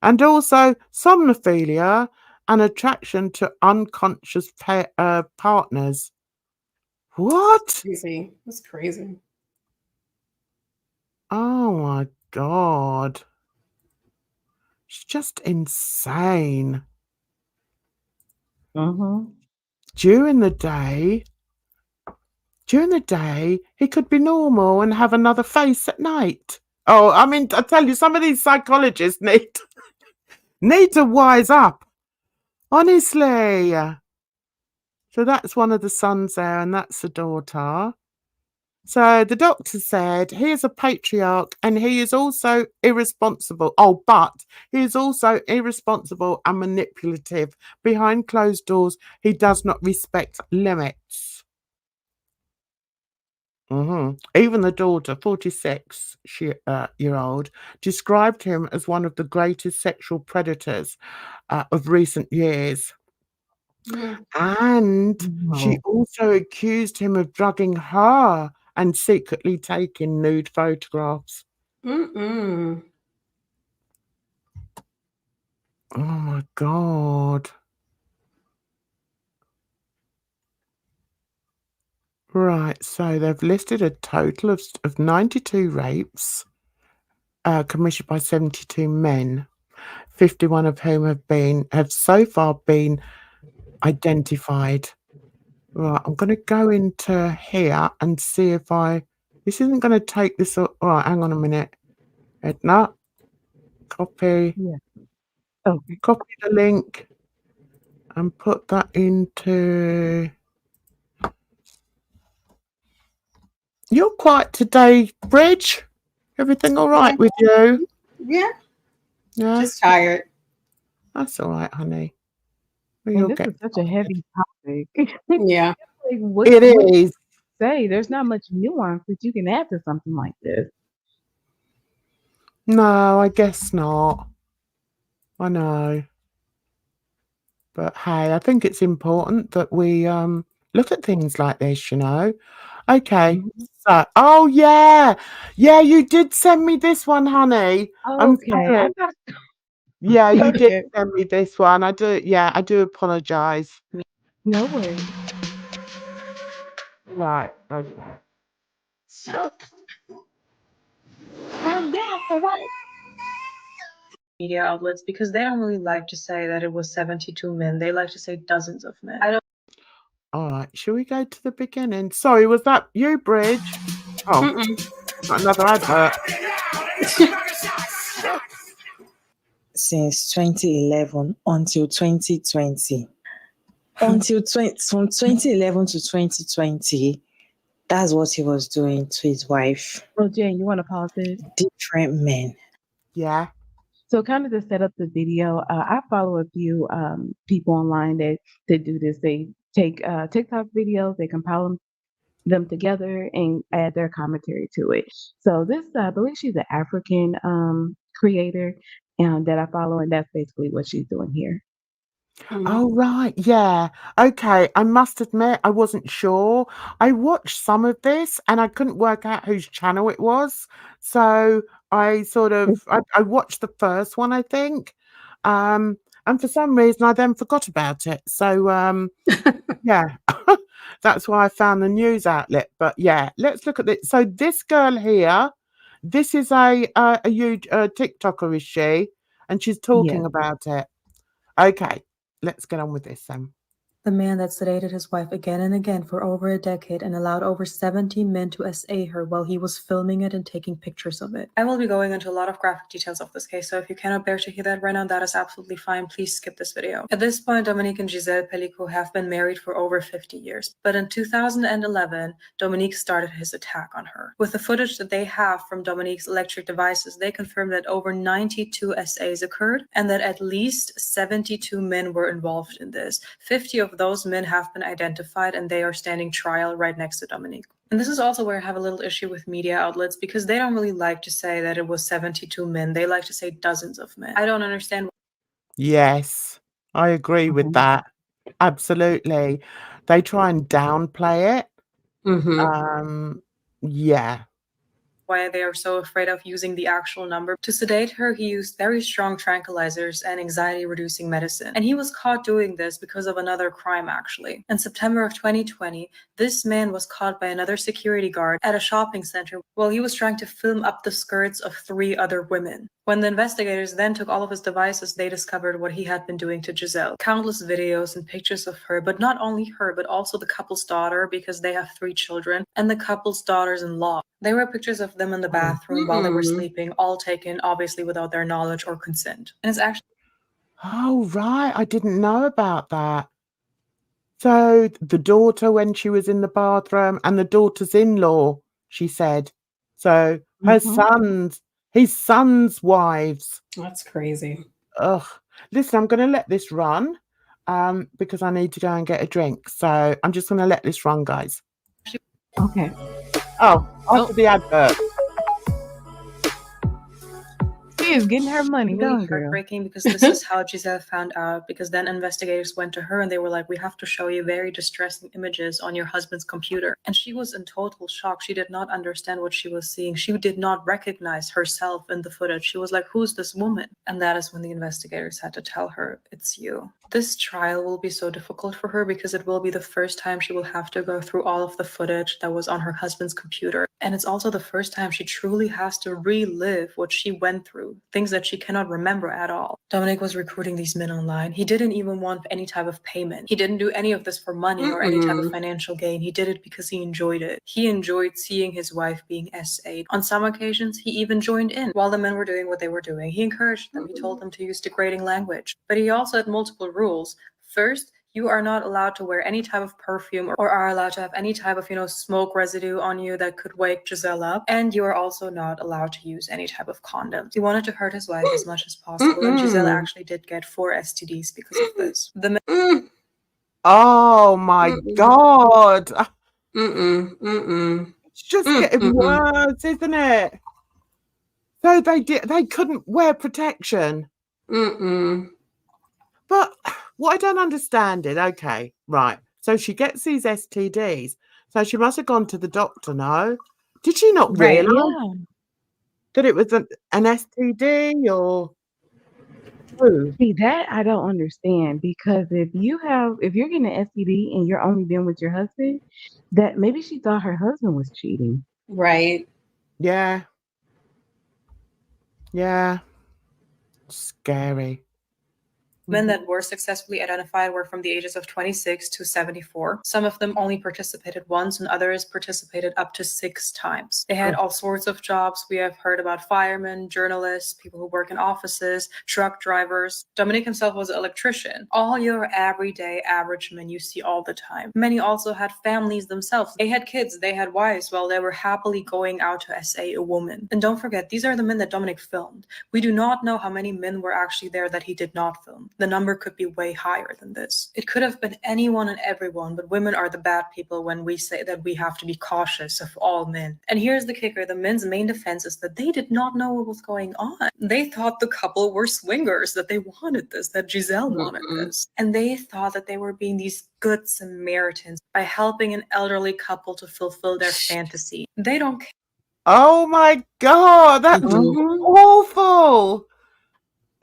S1: And also somnophilia, an attraction to unconscious partners. What?
S2: Crazy. That's crazy.
S1: Oh my God. It's just insane. During the day, he could be normal and have another face at night. Oh, I mean, I tell you, some of these psychologists need to wise up. Honestly. So that's one of the sons there, and that's the daughter. So the doctor said he is a patriarch and he is also irresponsible. Oh, but he is also irresponsible and manipulative. Behind closed doors, he does not respect limits. Even the daughter, 46-year-old, described him as one of the greatest sexual predators of recent years. And she also accused him of drugging her and secretly taking nude photographs. Oh my God. Right, so they've listed a total of 92 rapes commissioned by 72 men, 51 of whom have so far been identified. Right, I'm going to go into here and see if this isn't going to take this. All right, hang on a minute. Edna, copy.
S3: Yeah. Okay.
S1: Copy the link and put that into. You're quiet today, Bridge. Everything all right with you?
S2: Yeah,
S1: Yeah,
S2: just tired.
S1: that's all right, honey.
S3: And
S1: You'll
S3: this
S1: get
S3: is such a heavy topic.
S2: Yeah.
S3: Like, what
S1: it
S3: do you
S1: is.
S3: say? There's not much nuance that you can add to something like this.
S1: No, I guess not. I know. But hey, I think it's important that we look at things like this, you know. Okay.
S3: Mhm.
S1: So, oh yeah. Yeah, you did send me this one, honey. I'm
S3: Okay.
S1: sorry.
S3: I thought
S1: Yeah, you did
S3: okay.
S1: send me this one. I do apologize.
S3: No worries.
S1: Right. Okay.
S3: Calm down, right?
S6: Media outlets because they don't really like to say that it was 72 men. They like to say dozens of men. I don't
S1: All right. Shall we go to the beginning? Sorry, was that you, Bridge? Oh, got another advert.
S7: Since 2011 until 2020. From 2011 to 2020, that's what he was doing to his wife.
S3: Well, Jane, you want to pause this?
S7: Different men.
S1: Yeah.
S3: So, kind of to set up the video, I follow a few people online that do this. They take TikTok videos, they compile them together and add their commentary to it. So this, I believe she's an African creator that I follow, and that's basically what she's doing here.
S1: Oh, right. Yeah. Okay. I must admit, I wasn't sure. I watched some of this and I couldn't work out whose channel it was. So I sort of I watched the first one, I think. And for some reason I then forgot about it. So yeah. That's why I found the news outlet. But yeah, let's look at this. So this girl here, this is a huge TikToker, is she? And she's talking
S3: Yes.
S1: about it. Okay, let's get on with this then.
S8: The man that sedated his wife again and again for over a decade and allowed over 70 men to SA her while he was filming it and taking pictures of it.
S6: I will be going into a lot of graphic details of this case, so if you cannot bear to hear that right now, that is absolutely fine. Please skip this video. At this point, Dominique and Gisele Pelico have been married for over 50 years, but in 2011, Dominique started his attack on her. With the footage that they have from Dominique's electric devices, they confirmed that over 92 SAs occurred and that at least 72 men were involved in this. 50 of those men have been identified and they are standing trial right next to Dominique. And this is also where I have a little issue with media outlets because they don't really like to say that it was 72 men. They like to say dozens of men. I don't understand.
S1: Yes, I agree with that. Absolutely. They try and downplay it. Yeah.
S6: Why they are so afraid of using the actual number. To sedate her, he used very strong tranquilizers and anxiety-reducing medicine. And he was caught doing this because of another crime, actually. In September of 2020, this man was caught by another security guard at a shopping center while he was trying to film up the skirts of 3 other women. When the investigators then took all of his devices, they discovered what he had been doing to Gisele. Countless videos and pictures of her, but not only her, but also the couple's daughter, because they have 3 children, and the couple's daughters-in-law. There were pictures of them in the bathroom while they were sleeping, all taken, obviously, without their knowledge or consent. And it's actually...
S1: Oh, right. I didn't know about that. So the daughter when she was in the bathroom and the daughter's in-law, she said. So her his son's wives.
S2: That's crazy.
S1: Ugh. Listen, I'm going to let this run because I need to go and get a drink. So I'm just going to let this run, guys.
S3: Okay.
S1: Oh, after the advert.
S3: She is getting her money. Go
S6: really
S3: on, girl.
S6: heartbreaking because this is how Gisele found out, because then investigators went to her and they were like, we have to show you very distressing images on your husband's computer. And she was in total shock. She did not understand what she was seeing. She did not recognize herself in the footage. She was like, who's this woman? And that is when the investigators had to tell her, it's you. This trial will be so difficult for her because it will be the first time she will have to go through all of the footage that was on her husband's computer. And it's also the first time she truly has to relive what she went through, things that she cannot remember at all. Dominic was recruiting these men online. He didn't even want any type of payment. He didn't do any of this for money or any type of financial gain. He did it because he enjoyed it. He enjoyed seeing his wife being SA'd. On some occasions, he even joined in while the men were doing what they were doing. He encouraged them. He told them to use degrading language. But he also had multiple rules. First, you are not allowed to wear any type of perfume or are allowed to have any type of, smoke residue on you that could wake Gisele up. And you are also not allowed to use any type of condom. He wanted to hurt his wife as much as possible. And Gisele actually did get 4 STDs because of this.
S1: Oh my God. It's just getting worse, isn't it? So they couldn't wear protection. But what I don't understand it, okay, right. So she gets these STDs. So she must have gone to the doctor, no? Did she not
S2: Right.
S1: realise that it was an STD or who?
S3: See, that I don't understand because if you're getting an STD and you're only been with your husband, that maybe she thought her husband was cheating.
S2: Right.
S1: Yeah. Yeah. Scary.
S6: Men that were successfully identified were from the ages of 26 to 74. Some of them only participated once and others participated up to 6 times. They had all sorts of jobs. We have heard about firemen, journalists, people who work in offices, truck drivers. Dominic himself was an electrician. All your everyday average men you see all the time. Many also had families themselves. They had kids, they had wives while they were happily going out to SA a woman. And don't forget, these are the men that Dominic filmed. We do not know how many men were actually there that he did not film. The number could be way higher than this. It could have been anyone and everyone, but women are the bad people when we say that we have to be cautious of all men. And here's the kicker. The men's main defense is that they did not know what was going on. They thought the couple were swingers, that they wanted this, that Gisele wanted this. And they thought that they were being these good Samaritans by helping an elderly couple to fulfill their fantasy. They don't care.
S1: Oh my God, that's awful.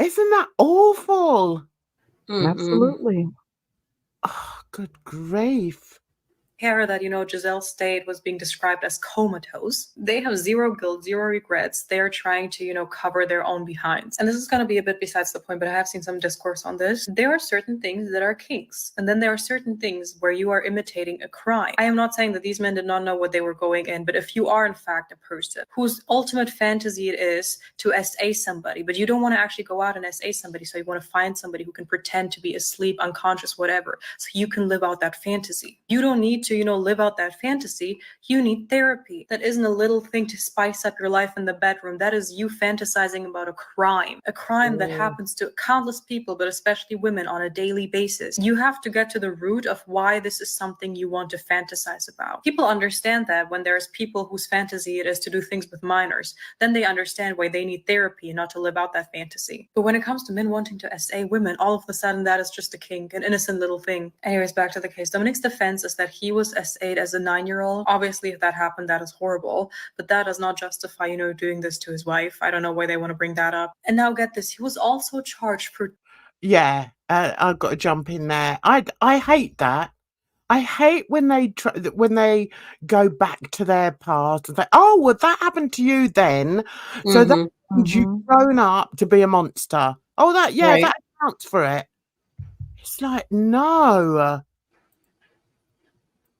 S1: Isn't that awful?
S3: Absolutely.
S1: Oh, good grief.
S6: That, Gisele's state was being described as comatose. They have zero guilt, zero regrets. They are trying to, cover their own behinds. And this is going to be a bit besides the point, but I have seen some discourse on this. There are certain things that are kinks. And then there are certain things where you are imitating a crime. I am not saying that these men did not know what they were going in, but if you are in fact a person whose ultimate fantasy it is to SA somebody, but you don't want to actually go out and SA somebody, so you want to find somebody who can pretend to be asleep, unconscious, whatever, so you can live out that fantasy. You don't need to, live out that fantasy. You need therapy. That isn't a little thing to spice up your life in the bedroom. That is you fantasizing about a crime that happens to countless people, but especially women on a daily basis. You have to get to the root of why this is something you want to fantasize about. People understand that when there's people whose fantasy it is to do things with minors, then they understand why they need therapy and not to live out that fantasy. But when it comes to men wanting to SA women, all of a sudden that is just a kink, an innocent little thing. Anyways, back to the case. Dominic's defense is that he was SA'd as a 9-year-old. Obviously, if that happened, that is horrible, but that does not justify, doing this to his wife. I don't know why they want to bring that up. And now get this, he was also charged for...
S1: Yeah, I've got to jump in there. I hate that. I hate when they go back to their past and say, "Oh, well, that happened to you then, so that means you've grown up to be a monster." Oh, that accounts for it. It's like, no.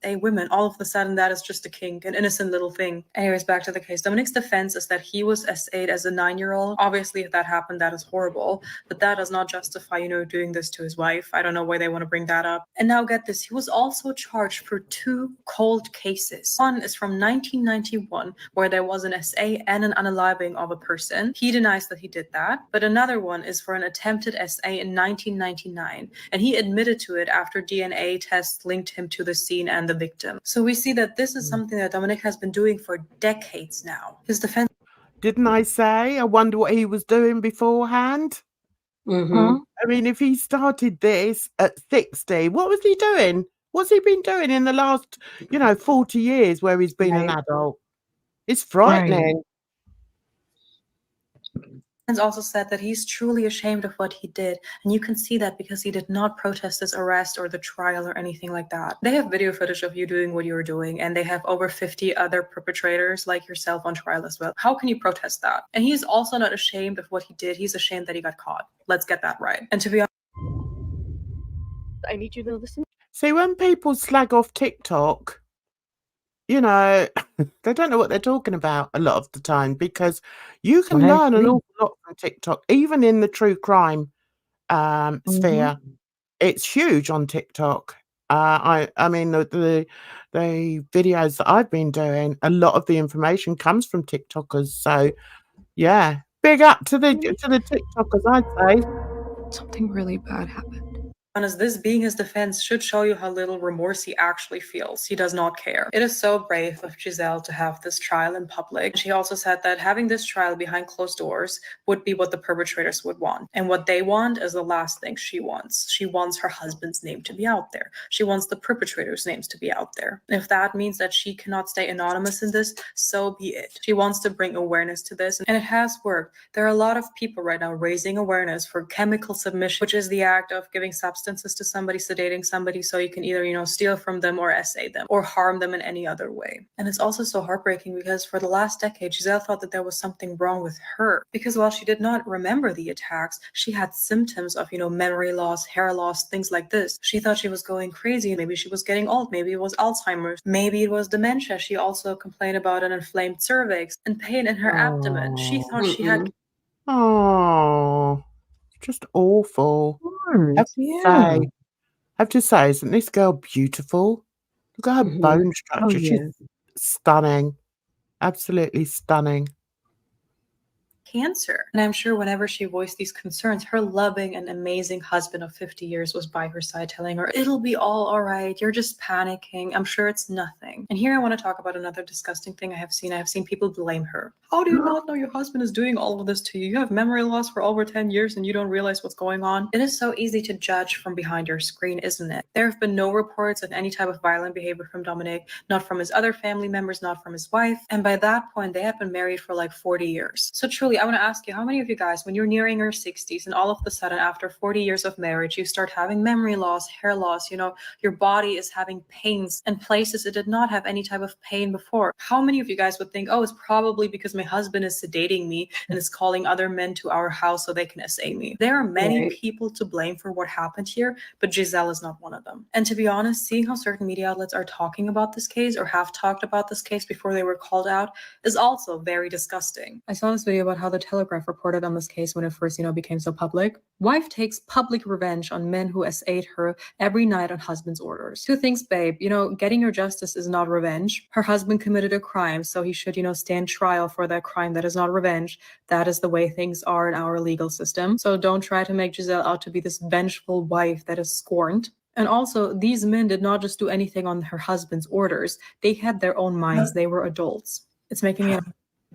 S6: Women, all of a sudden that is just a kink, an innocent little thing. Anyways, back to the case. Dominic's defense is that he was SA'd as a 9-year-old. Obviously, if that happened, that is horrible, but that does not justify, doing this to his wife. I don't know why they want to bring that up. And now get this, he was also charged for 2 cold cases. One is from 1991, where there was an SA and an unaliving of a person. He denies that he did that, but another one is for an attempted SA in 1999, and he admitted to it after DNA tests linked him to the scene and the victim. So we see that this is something that Dominic has been doing for decades now. His defense...
S1: Didn't I say? I wonder what he was doing beforehand. I mean, if he started this at 60, what was he doing? What's he been doing in the last, 40 years where he's been an adult? It's frightening.
S6: also said that he's truly ashamed of what he did, and you can see that because he did not protest this arrest or the trial or anything like that. They have video footage of you doing what you were doing, and they have over 50 other perpetrators like yourself on trial as well. How can you protest that? And he's also not ashamed of what he did. He's ashamed that he got caught. Let's get that right. And to be honest,
S9: I need you to listen.
S1: See, when people slag off TikTok, you know, they don't know what they're talking about a lot of the time, because you can
S3: I
S1: learn an
S3: agree.
S1: awful lot from TikTok, even in the true crime sphere. It's huge on TikTok. I mean, the videos that I've been doing, a lot of the information comes from TikTokers. So yeah, big up to the TikTokers, I'd say.
S9: Something really bad happened.
S6: this being his defense should show you how little remorse he actually feels. He does not care. It is so brave of Gisele to have this trial in public. She also said that having this trial behind closed doors would be what the perpetrators would want. And what they want is the last thing she wants. She wants her husband's name to be out there. She wants the perpetrators' names to be out there. If that means that she cannot stay anonymous in this, so be it. She wants to bring awareness to this, and it has worked. There are a lot of people right now raising awareness for chemical submission, which is the act of giving substances to somebody, sedating somebody, so you can either, steal from them or essay them or harm them in any other way. And it's also so heartbreaking because for the last decade, Gisele thought that there was something wrong with her, because while she did not remember the attacks, she had symptoms of, memory loss, hair loss, things like this. She thought she was going crazy. Maybe she was getting old. Maybe it was Alzheimer's. Maybe it was dementia. She also complained about an inflamed cervix and pain in her abdomen. She thought she had...
S1: Oh, just awful. I
S3: Yeah.
S1: have to say, isn't this girl beautiful? Look at her bone structure.
S3: Oh,
S1: She's
S3: yes.
S1: stunning. Absolutely stunning.
S6: cancer. And I'm sure whenever she voiced these concerns, her loving and amazing husband of 50 years was by her side telling her, it'll be all right. You're just panicking. I'm sure it's nothing. And here I want to talk about another disgusting thing I have seen. I have seen people blame her. How do you not know your husband is doing all of this to you? You have memory loss for over 10 years and you don't realize what's going on. It is so easy to judge from behind your screen, isn't it? There have been no reports of any type of violent behavior from Dominic, not from his other family members, not from his wife. And by that point, they had been married for like 40 years. So truly, I want to ask you, how many of you guys, when you're nearing your 60s and all of a sudden after 40 years of marriage, you start having memory loss, hair loss, your body is having pains in places it did not have any type of pain before. How many of you guys would think, oh, it's probably because my husband is sedating me and is calling other men to our house so they can assay me? There are many people to blame for what happened here, but Gisele is not one of them. And to be honest, seeing how certain media outlets are talking about this case or have talked about this case before they were called out is also very disgusting. I saw this video about how the Telegraph reported on this case when it first, became so public. Wife takes public revenge on men who assayed her every night on husband's orders. Two things, babe. Getting your justice is not revenge. Her husband committed a crime, so he should, stand trial for that crime. That is not revenge. That is the way things are in our legal system. So don't try to make Gisele out to be this vengeful wife that is scorned. And also, these men did not just do anything on her husband's orders. They had their own minds. They were adults. It's making me...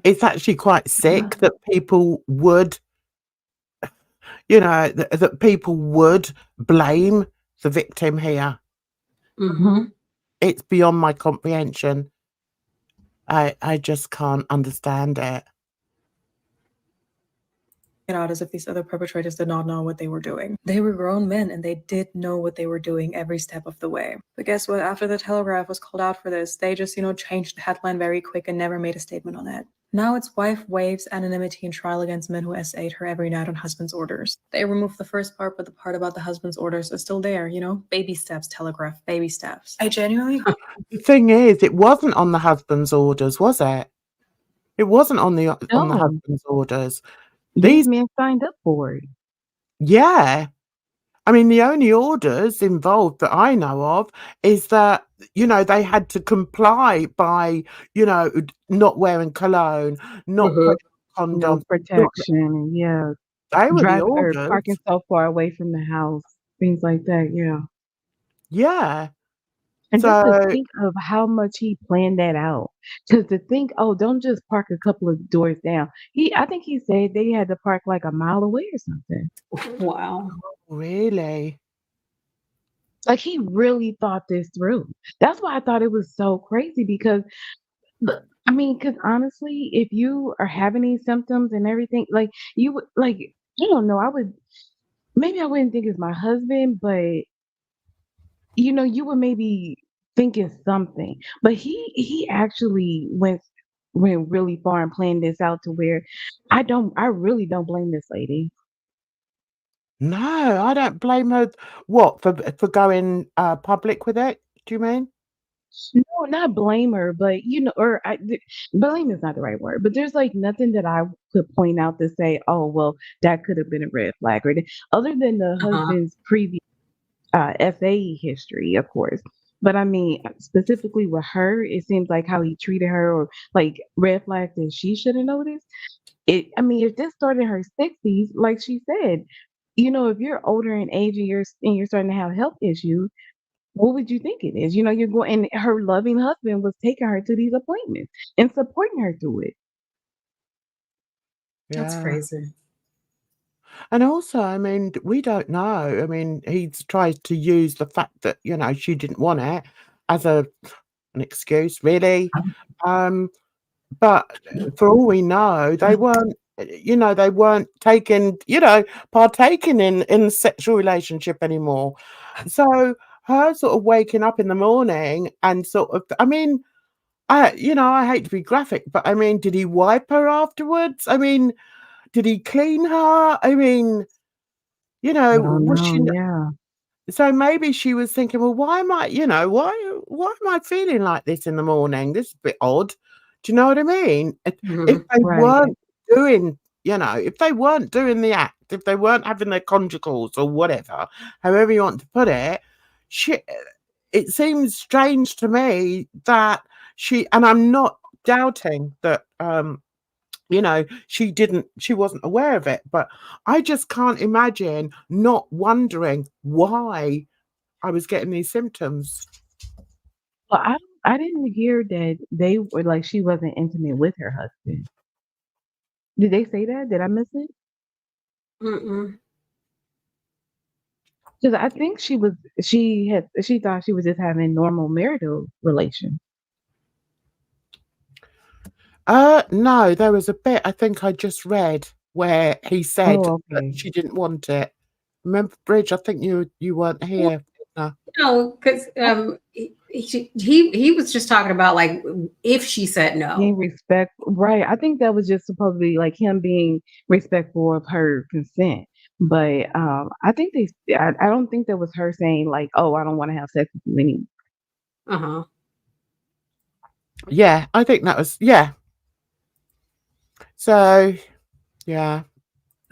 S1: It's actually quite sick that people would, that people would blame the victim here.
S2: Mm-hmm.
S1: It's beyond my comprehension. I just can't understand it.
S6: Out as if these other perpetrators did not know what they were doing. They were grown men and they did know what they were doing every step of the way. But guess what? After the Telegraph was called out for this, they just, changed the headline very quick and never made a statement on it. Now it's wife waives anonymity in trial against men who essayed her every night on husband's orders. They removed the first part, but the part about the husband's orders is still there, Baby steps, Telegraph, baby steps. I genuinely...
S1: The thing is, it wasn't on the husband's orders, was it? It wasn't on the husband's orders.
S3: These men signed up for it.
S1: Yeah. I mean, the only orders involved that I know of is that, they had to comply by, not wearing cologne, not putting on
S3: No
S1: condoms.
S3: protection. Yeah.
S1: They were the
S3: Drive or
S1: orders.
S3: parking so far away from the house. Things like that. Yeah.
S1: Yeah.
S3: And just to
S1: So,
S3: think of how much he planned that out. Because to think, oh, don't just park a couple of doors down. I think he said they had to park like a mile away or something.
S2: Wow.
S1: really?
S3: Like he really thought this through. That's why I thought it was so crazy because I mean, because honestly, if you are having these symptoms and everything, like you would like, I don't know, I would maybe I wouldn't think it's my husband, but you would maybe think it's something. But he actually went really far and planned this out to where I really don't blame this lady.
S1: No, I don't blame her. What, for going public with it? Do you mean?
S3: No, not blame her, but blame is not the right word. But there's like nothing that I could point out to say, oh well, that could have been a red flag, right? Other than the
S2: Uh-huh.
S3: husband's previous FA history, of course. But I mean, specifically with her, it seems like how he treated her, or like red flags that she should have noticed. I mean, if this started in her 60s, like she said, if you're older in age and you're starting to have health issues, what would you think it is? You're going, and her loving husband was taking her to these appointments and supporting her through it.
S2: That's
S1: Yeah.
S2: crazy.
S1: And also, I mean, we don't know. I mean, he's tried to use the fact that, she didn't want it as an excuse, really. But for all we know, they weren't, they weren't partaking in the sexual relationship anymore. So her sort of waking up in the morning and sort of, I mean, I hate to be graphic, but I mean, did he wipe her afterwards? I mean, did he clean her? I mean,
S3: I don't
S1: was she?
S3: know. Yeah.
S1: So maybe she was thinking, well, why am I, why am I feeling like this in the morning? This is a bit odd. Do you know what I mean? If
S2: Mhm.
S1: they
S3: Right.
S1: weren't doing, if they weren't doing the act, if they weren't having their conjugals or whatever, however you want to put it, it seems strange to me that and I'm not doubting that, she wasn't aware of it, but I just can't imagine not wondering why I was getting these symptoms.
S3: Well, I didn't hear that they were like she wasn't intimate with her husband. Did they say that? Did I miss it?
S2: Mm-mm.
S3: Because I think she thought she was just having normal marital relations.
S1: No, there was a bit I think I just read where he said
S3: Oh,
S1: that
S3: okay.
S1: she didn't want it. Remember, Bridge, I think you weren't here. No.
S2: No, because he was just talking about like if she said
S3: Being
S2: no.
S3: respect, right? I think that was just supposed to be like him being respectful of her consent. But I don't think that was her saying like, "Oh, I don't want to have sex with you anymore."
S2: Uh-huh.
S1: Yeah, I think that was So, yeah.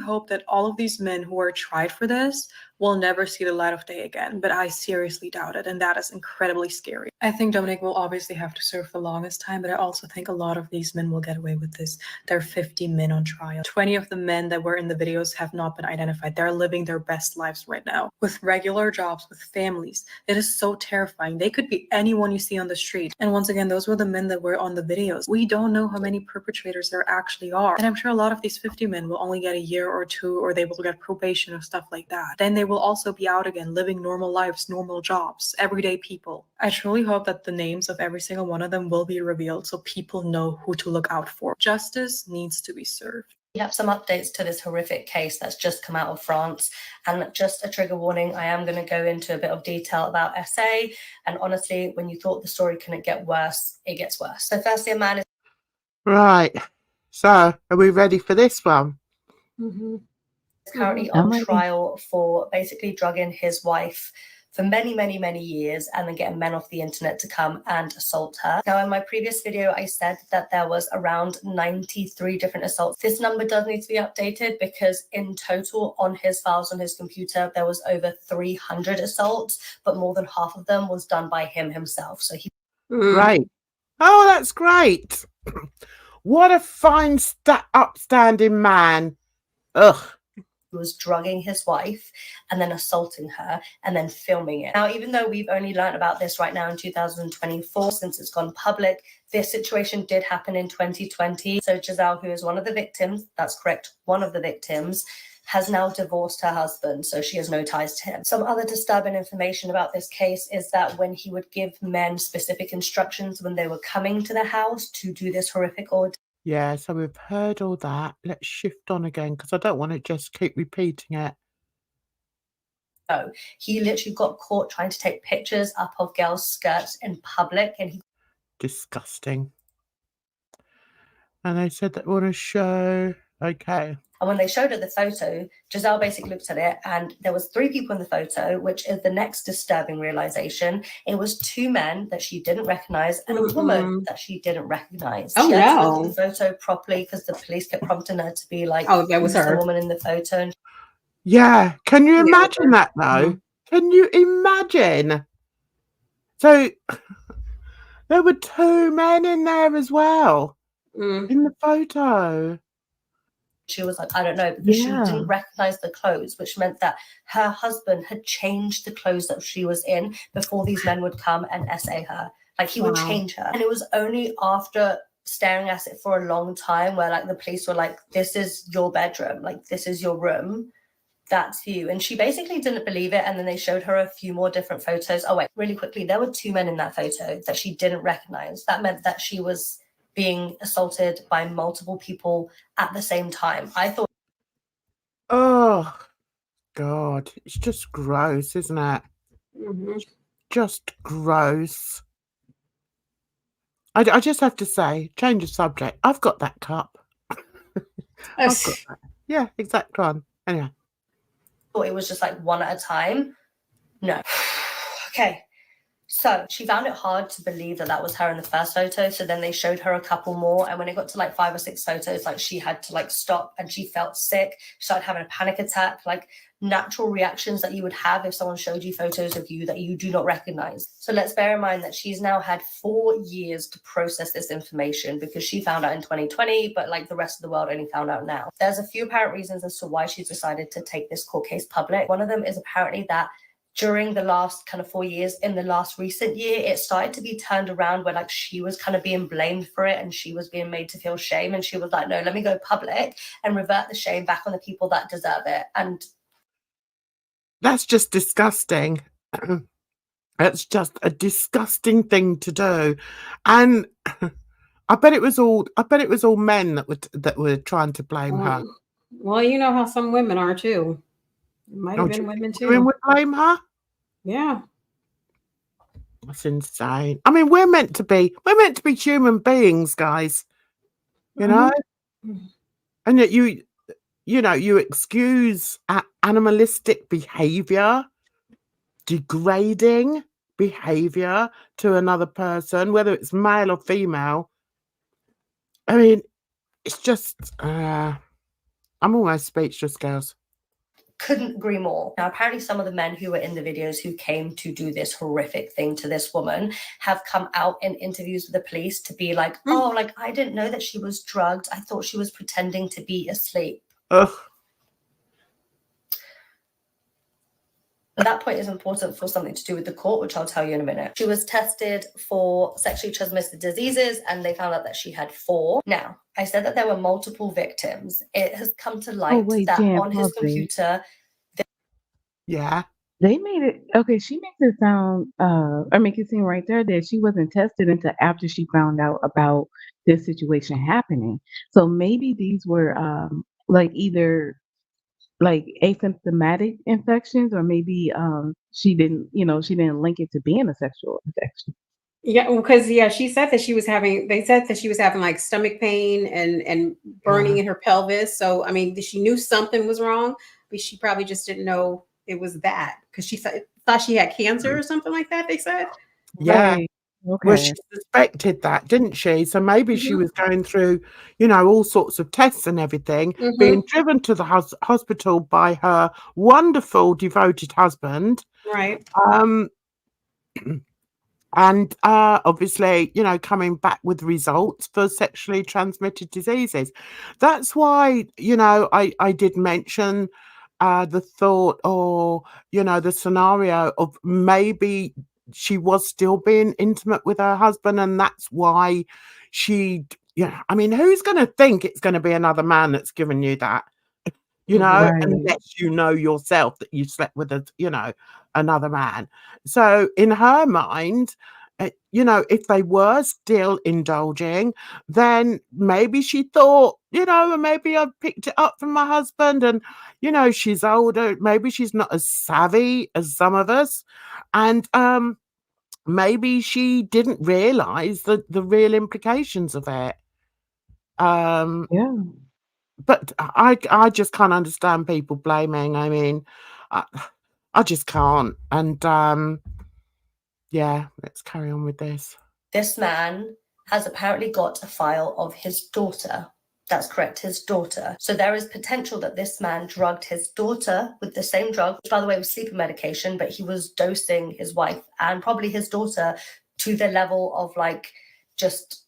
S6: I hope that all of these men who are tried for this will never see the light of day again, but I seriously doubt it, and that is incredibly scary. I think Dominic will obviously have to serve the longest time, but I also think a lot of these men will get away with this. There are 50 men on trial. 20 of the men that were in the videos have not been identified. They're living their best lives right now, with regular jobs, with families. It is so terrifying. They could be anyone you see on the street. And once again, those were the men that were on the videos. We don't know how many perpetrators there actually are. And I'm sure a lot of these 50 men will only get a year or two, or they will get probation or stuff like that. Then they will also be out again, living normal lives, normal jobs, everyday people. I truly hope that the names of every single one of them will be revealed so people know who to look out for. Justice needs to be served.
S10: We have some updates to this horrific case that's just come out of France. And just a trigger warning, I am going to go into a bit of detail about SA. And honestly, when you thought the story couldn't get worse, it gets worse. So firstly, a man is
S1: Right. So, are we ready for this one?
S2: Mm-hmm.
S10: currently
S3: I'm
S10: on
S3: ready.
S10: trial for basically drugging his wife for many, many, many years and then getting men off the internet to come and assault her. Now, in my previous video, I said that there was around 93 different assaults. This number does need to be updated because in total on his files on his computer, there was over 300 assaults, but more than half of them was done by him himself. So he
S1: Great. Oh, that's great. What a fine, upstanding man. Ugh.
S10: was drugging his wife and then assaulting her and then filming it. Now, even though we've only learned about this right now in 2024, since it's gone public, this situation did happen in 2020. So Gisele, who is one of the victims, that's correct, one of the victims, has now divorced her husband, so she has no ties to him. Some other disturbing information about this case is that when he would give men specific instructions when they were coming to the house to do this horrific ordeal,
S1: Yeah, so we've heard all that. Let's shift on again because I don't want to just keep repeating it.
S10: he literally got caught trying to take pictures up of girls' skirts in public, and he
S1: Disgusting. And they said they want to show. Okay.
S10: And when they showed her the photo, Gisele basically looked at it and there was 3 people in the photo, which is the next disturbing realization. It was 2 men that she didn't recognize and a woman that she didn't recognize.
S2: Oh,
S10: she had to look
S2: no.
S10: at the photo properly because the police kept prompting her to be like,
S2: Oh, that was
S10: who's the
S2: her.
S10: woman in the photo? And
S1: Yeah. Can you
S2: Yeah.
S1: imagine that though? Can you imagine? So there were 2 men in there as well in the photo.
S10: she was like, I don't know, because she
S3: Yeah.
S10: didn't recognize the clothes, which meant that her husband had changed the clothes that she was in before these men would come and SA her. Like he would
S2: Wow.
S10: change her. And it was only after staring at it for a long time where like the police were like, this is your bedroom, like this is your room, that's you. And she basically didn't believe it. And then they showed her a few more different photos. Oh wait, really quickly, there were 2 men in that photo that she didn't recognize. That meant that she was being assaulted by multiple people at the same time. I thought,
S1: Oh, God. It's just gross, isn't it? Just gross. I just have to say, change of subject. I've got that cup. I've got that. Yeah, exact one. Anyway.
S10: thought it was just like one at a time. No. Okay. So she found it hard to believe that that was her in the first photo. So then they showed her a couple more. And when it got to like 5 or 6 photos, like she had to like stop and she felt sick. She started having a panic attack, like natural reactions that you would have if someone showed you photos of you that you do not recognize. So let's bear in mind that she's now had 4 years to process this information because she found out in 2020, but like the rest of the world only found out now. There's a few apparent reasons as to why she's decided to take this court case public. One of them is apparently that during the last kind of 4 years, in the last recent year, it started to be turned around where like she was kind of being blamed for it and she was being made to feel shame. And she was like, no, let me go public and revert the shame back on the people that deserve it. And
S1: that's just disgusting. That's just a disgusting thing to do. And I bet it was all men that were trying to blame her.
S2: Well, you know how some women are too. It might have been women too.
S1: Women would blame her?
S2: Yeah.
S1: That's insane. I mean, we're meant to be human beings, guys. You know? And yet you excuse animalistic behavior, degrading behavior to another person, whether it's male or female. I mean, it's just I'm almost speechless, girls.
S10: couldn't agree more. Now, apparently some of the men who were in the videos who came to do this horrific thing to this woman have come out in interviews with the police to be like, oh, like, I didn't know that she was drugged. I thought she was pretending to be asleep.
S1: Ugh.
S10: At that point is important for something to do with the court, which I'll tell you in a minute. She was tested for sexually transmitted diseases and they found out that she had 4. Now, I said that there were multiple victims. It has come to light that on his computer...
S1: Yeah.
S3: They made it, okay, she makes it sound, or make it seem right there that she wasn't tested until after she found out about this situation happening. So maybe these were like either like asymptomatic infections or maybe she didn't link it to being a sexual infection.
S2: Yeah, because she said that she was having like stomach pain and burning in her pelvis. So I mean, she knew something was wrong, but she probably just didn't know it was that because she thought she had cancer or something like that. They said,
S1: yeah.
S3: Right. Okay.
S1: Well, she suspected that, didn't she? So maybe she was going through, all sorts of tests and everything, being driven to the hospital by her wonderful, devoted husband.
S2: Right.
S1: And obviously, coming back with results for sexually transmitted diseases. That's why, I did mention the thought or, the scenario of maybe she was still being intimate with her husband and that's why she, I mean, who's going to think it's going to be another man that's given you that? you know,
S3: Right.
S1: unless you know yourself that you slept with another man. So in her mind, if they were still indulging, then maybe she thought, maybe I picked it up from my husband, and she's older, maybe she's not as savvy as some of us, and maybe she didn't realize the real implications of it.
S3: Yeah.
S1: But I just can't understand people blaming. I mean, I just can't. And yeah, let's carry on with this.
S10: This man has apparently got a file of his daughter. That's correct, his daughter. So there is potential that this man drugged his daughter with the same drug, which, by the way, was sleeping medication, but he was dosing his wife and probably his daughter to the level of just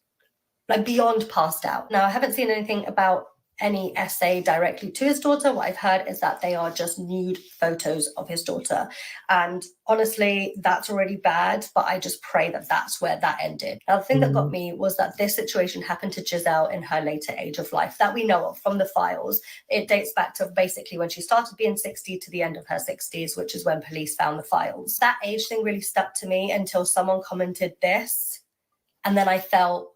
S10: beyond passed out. Now, I haven't seen anything about any essay directly to his daughter. What I've heard is that they are just nude photos of his daughter. And honestly, that's already bad, but I just pray that that's where that ended. Now, the thing that got me was that this situation happened to Gisele in her later age of life that we know of from the files. It dates back to basically when she started being 60 to the end of her 60s, which is when police found the files. That age thing really stuck to me until someone commented this, and then I felt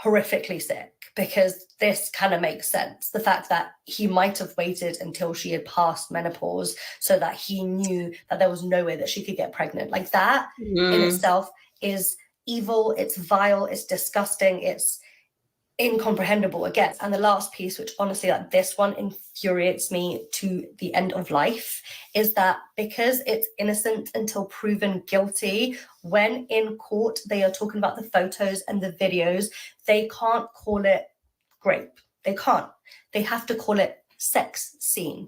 S10: horrifically sick, because this kind of makes sense. The fact that he might have waited until she had passed menopause so that he knew that there was no way that she could get pregnant. Like that in itself is evil, it's vile, it's disgusting, it's incomprehensible again. And the last piece, which honestly, this one infuriates me to the end of life, is that because it's innocent until proven guilty, when in court they are talking about the photos and the videos, they can't call it rape. They can't. They have to call it sex scene.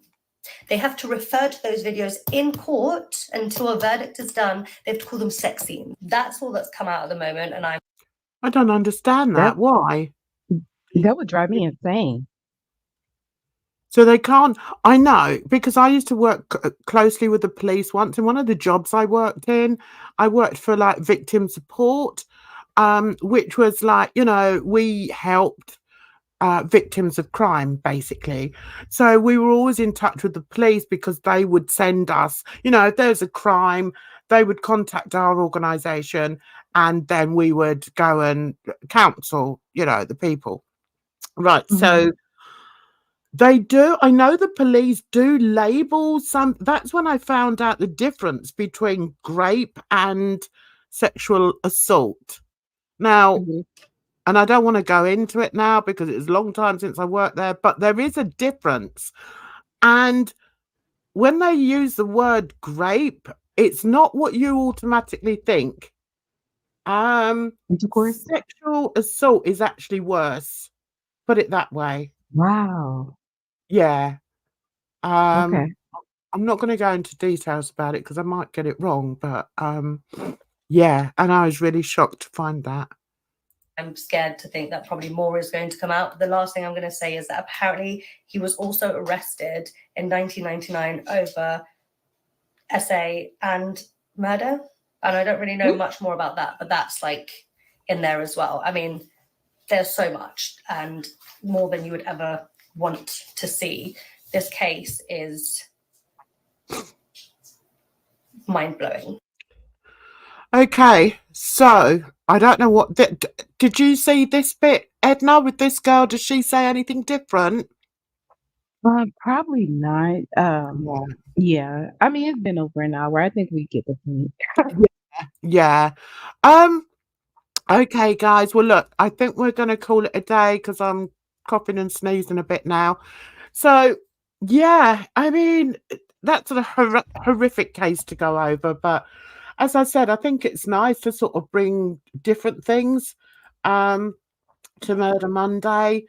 S10: They have to refer to those videos in court until a verdict is done. They have to call them sex scenes. That's all that's come out at the moment, and I
S1: don't understand that. Why?
S3: That would drive me insane.
S1: So they can't. I know, because I used to work closely with the police once. In one of the jobs I worked in, I worked for victim support, which was we helped victims of crime, basically. So we were always in touch with the police, because they would send us, if there's a crime, they would contact our organisation, and then we would go and counsel, the people. Right. So they do. I know the police do label some. That's when I found out the difference between rape and sexual assault. Now, and I don't want to go into it now because it's a long time since I worked there, but there is a difference. And when they use the word rape, it's not what you automatically think. Sexual assault is actually worse. Put it that way.
S3: Wow.
S1: Yeah.
S3: Okay.
S1: I'm not going to go into details about it because I might get it wrong, but yeah, and I was really shocked to find that.
S10: I'm scared to think that probably more is going to come out. But the last thing I'm going to say is that apparently he was also arrested in 1999 over SA and murder. And I don't really know much more about that, but that's in there as well. I mean, there's so much, and more than you would ever want to see. This case is mind-blowing.
S1: Okay, so I don't know what did you see this bit, Edna, with this girl? Does she say anything different?
S3: Probably not. Yeah. I mean, it's been over an hour. I think we get the point.
S1: Yeah. Okay, guys. Well, look, I think we're going to call it a day because I'm coughing and sneezing a bit now. So, yeah, I mean, that's a horrific case to go over. But as I said, I think it's nice to sort of bring different things to Murder Monday.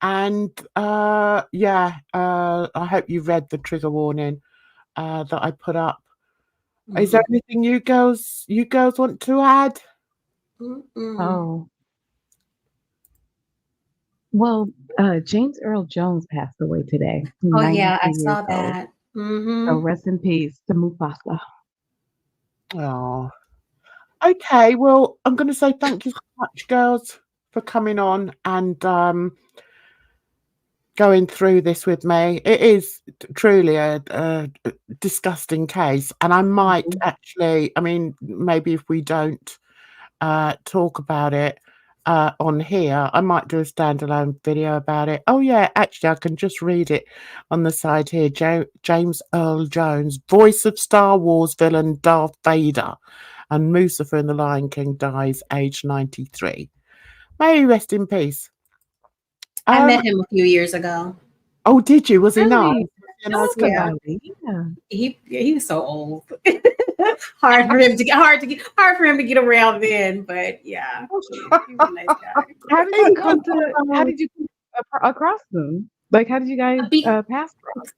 S1: And yeah, I hope you read the trigger warning that I put up. Is there anything you girls want to add?
S3: Oh. Well, James Earl Jones passed away today.
S2: Oh yeah, I
S3: 93
S2: saw
S3: years
S2: that.
S3: old. So rest in peace to Mufasa.
S1: Oh. Okay, well, I'm going to say thank you so much, girls, for coming on, and going through this with me. It is truly a disgusting case, and I might actually, I mean, maybe if we don't talk about it on here, I might do a standalone video about it. Oh yeah, actually, I can just read it on the side here. James Earl Jones, voice of Star Wars villain Darth Vader and Mustafa in The Lion King, dies aged 93. May he rest in peace.
S2: I met him a few years ago.
S1: Oh, did you? Was he nice?
S3: Really?
S1: Was he a
S3: Tell
S1: nice
S3: us
S1: guy?
S3: about it. Yeah.
S2: He was so old. hard for him to get around then, but yeah, he was a nice guy.
S3: How did you come across them? Like, how did you guys pass across?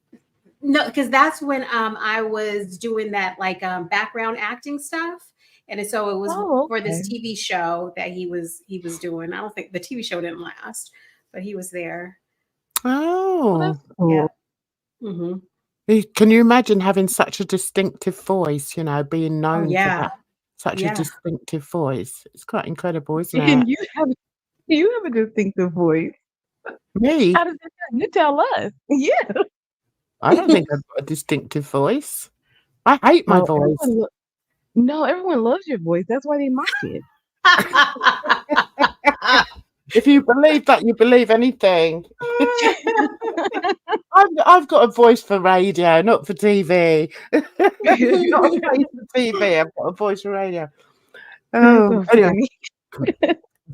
S2: No, because that's when I was doing that like background acting stuff. And so it was for this TV show that he was doing. I don't think the TV show didn't last, but he was there.
S1: Oh,
S3: that's cool.
S2: Yeah. Mm-hmm.
S1: Can you imagine having such a distinctive voice, you know, being known for that, such a distinctive voice? It's quite incredible, isn't it?
S3: And you have a distinctive voice.
S1: Me?
S3: How does it sound? You tell us. Yeah.
S1: I don't think I've got a distinctive voice. I hate my voice.
S3: Everyone loves your voice. That's why they mock it.
S1: If you believe that, you believe anything. I've got a voice for radio, not for TV. Not a voice for TV. I've got a voice for radio. Oh, anyway.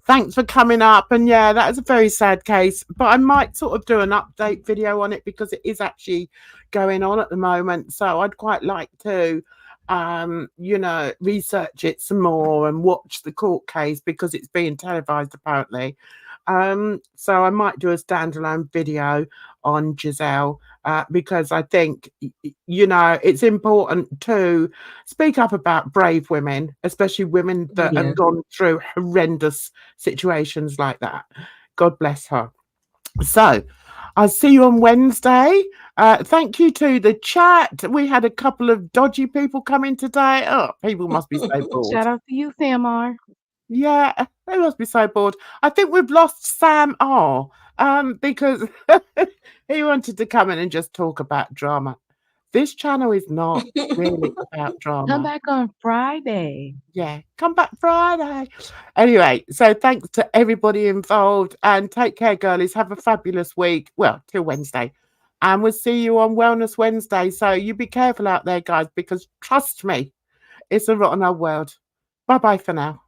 S1: Thanks for coming up. And yeah, that is a very sad case, but I might sort of do an update video on it because it is actually going on at the moment. So I'd quite like to, you know, research it some more and watch the court case because it's being televised apparently. So I might do a standalone video on Gisele because I think, you know, it's important to speak up about brave women, especially women that have gone through horrendous situations like that. God bless her. So I'll see you on Wednesday. Thank you to the chat. We had a couple of dodgy people come in today. Oh, people must be so bored.
S3: Shout out to you, Sam R.
S1: Yeah, they must be so bored. I think we've lost Sam R. Because he wanted to come in and just talk about drama. This channel is not really about drama.
S3: Come back on Friday.
S1: Yeah, come back Friday. Anyway, so thanks to everybody involved and take care, girlies. Have a fabulous week. Well, till Wednesday. And we'll see you on Wellness Wednesday. So you be careful out there, guys, because trust me, it's a rotten old world. Bye-bye for now.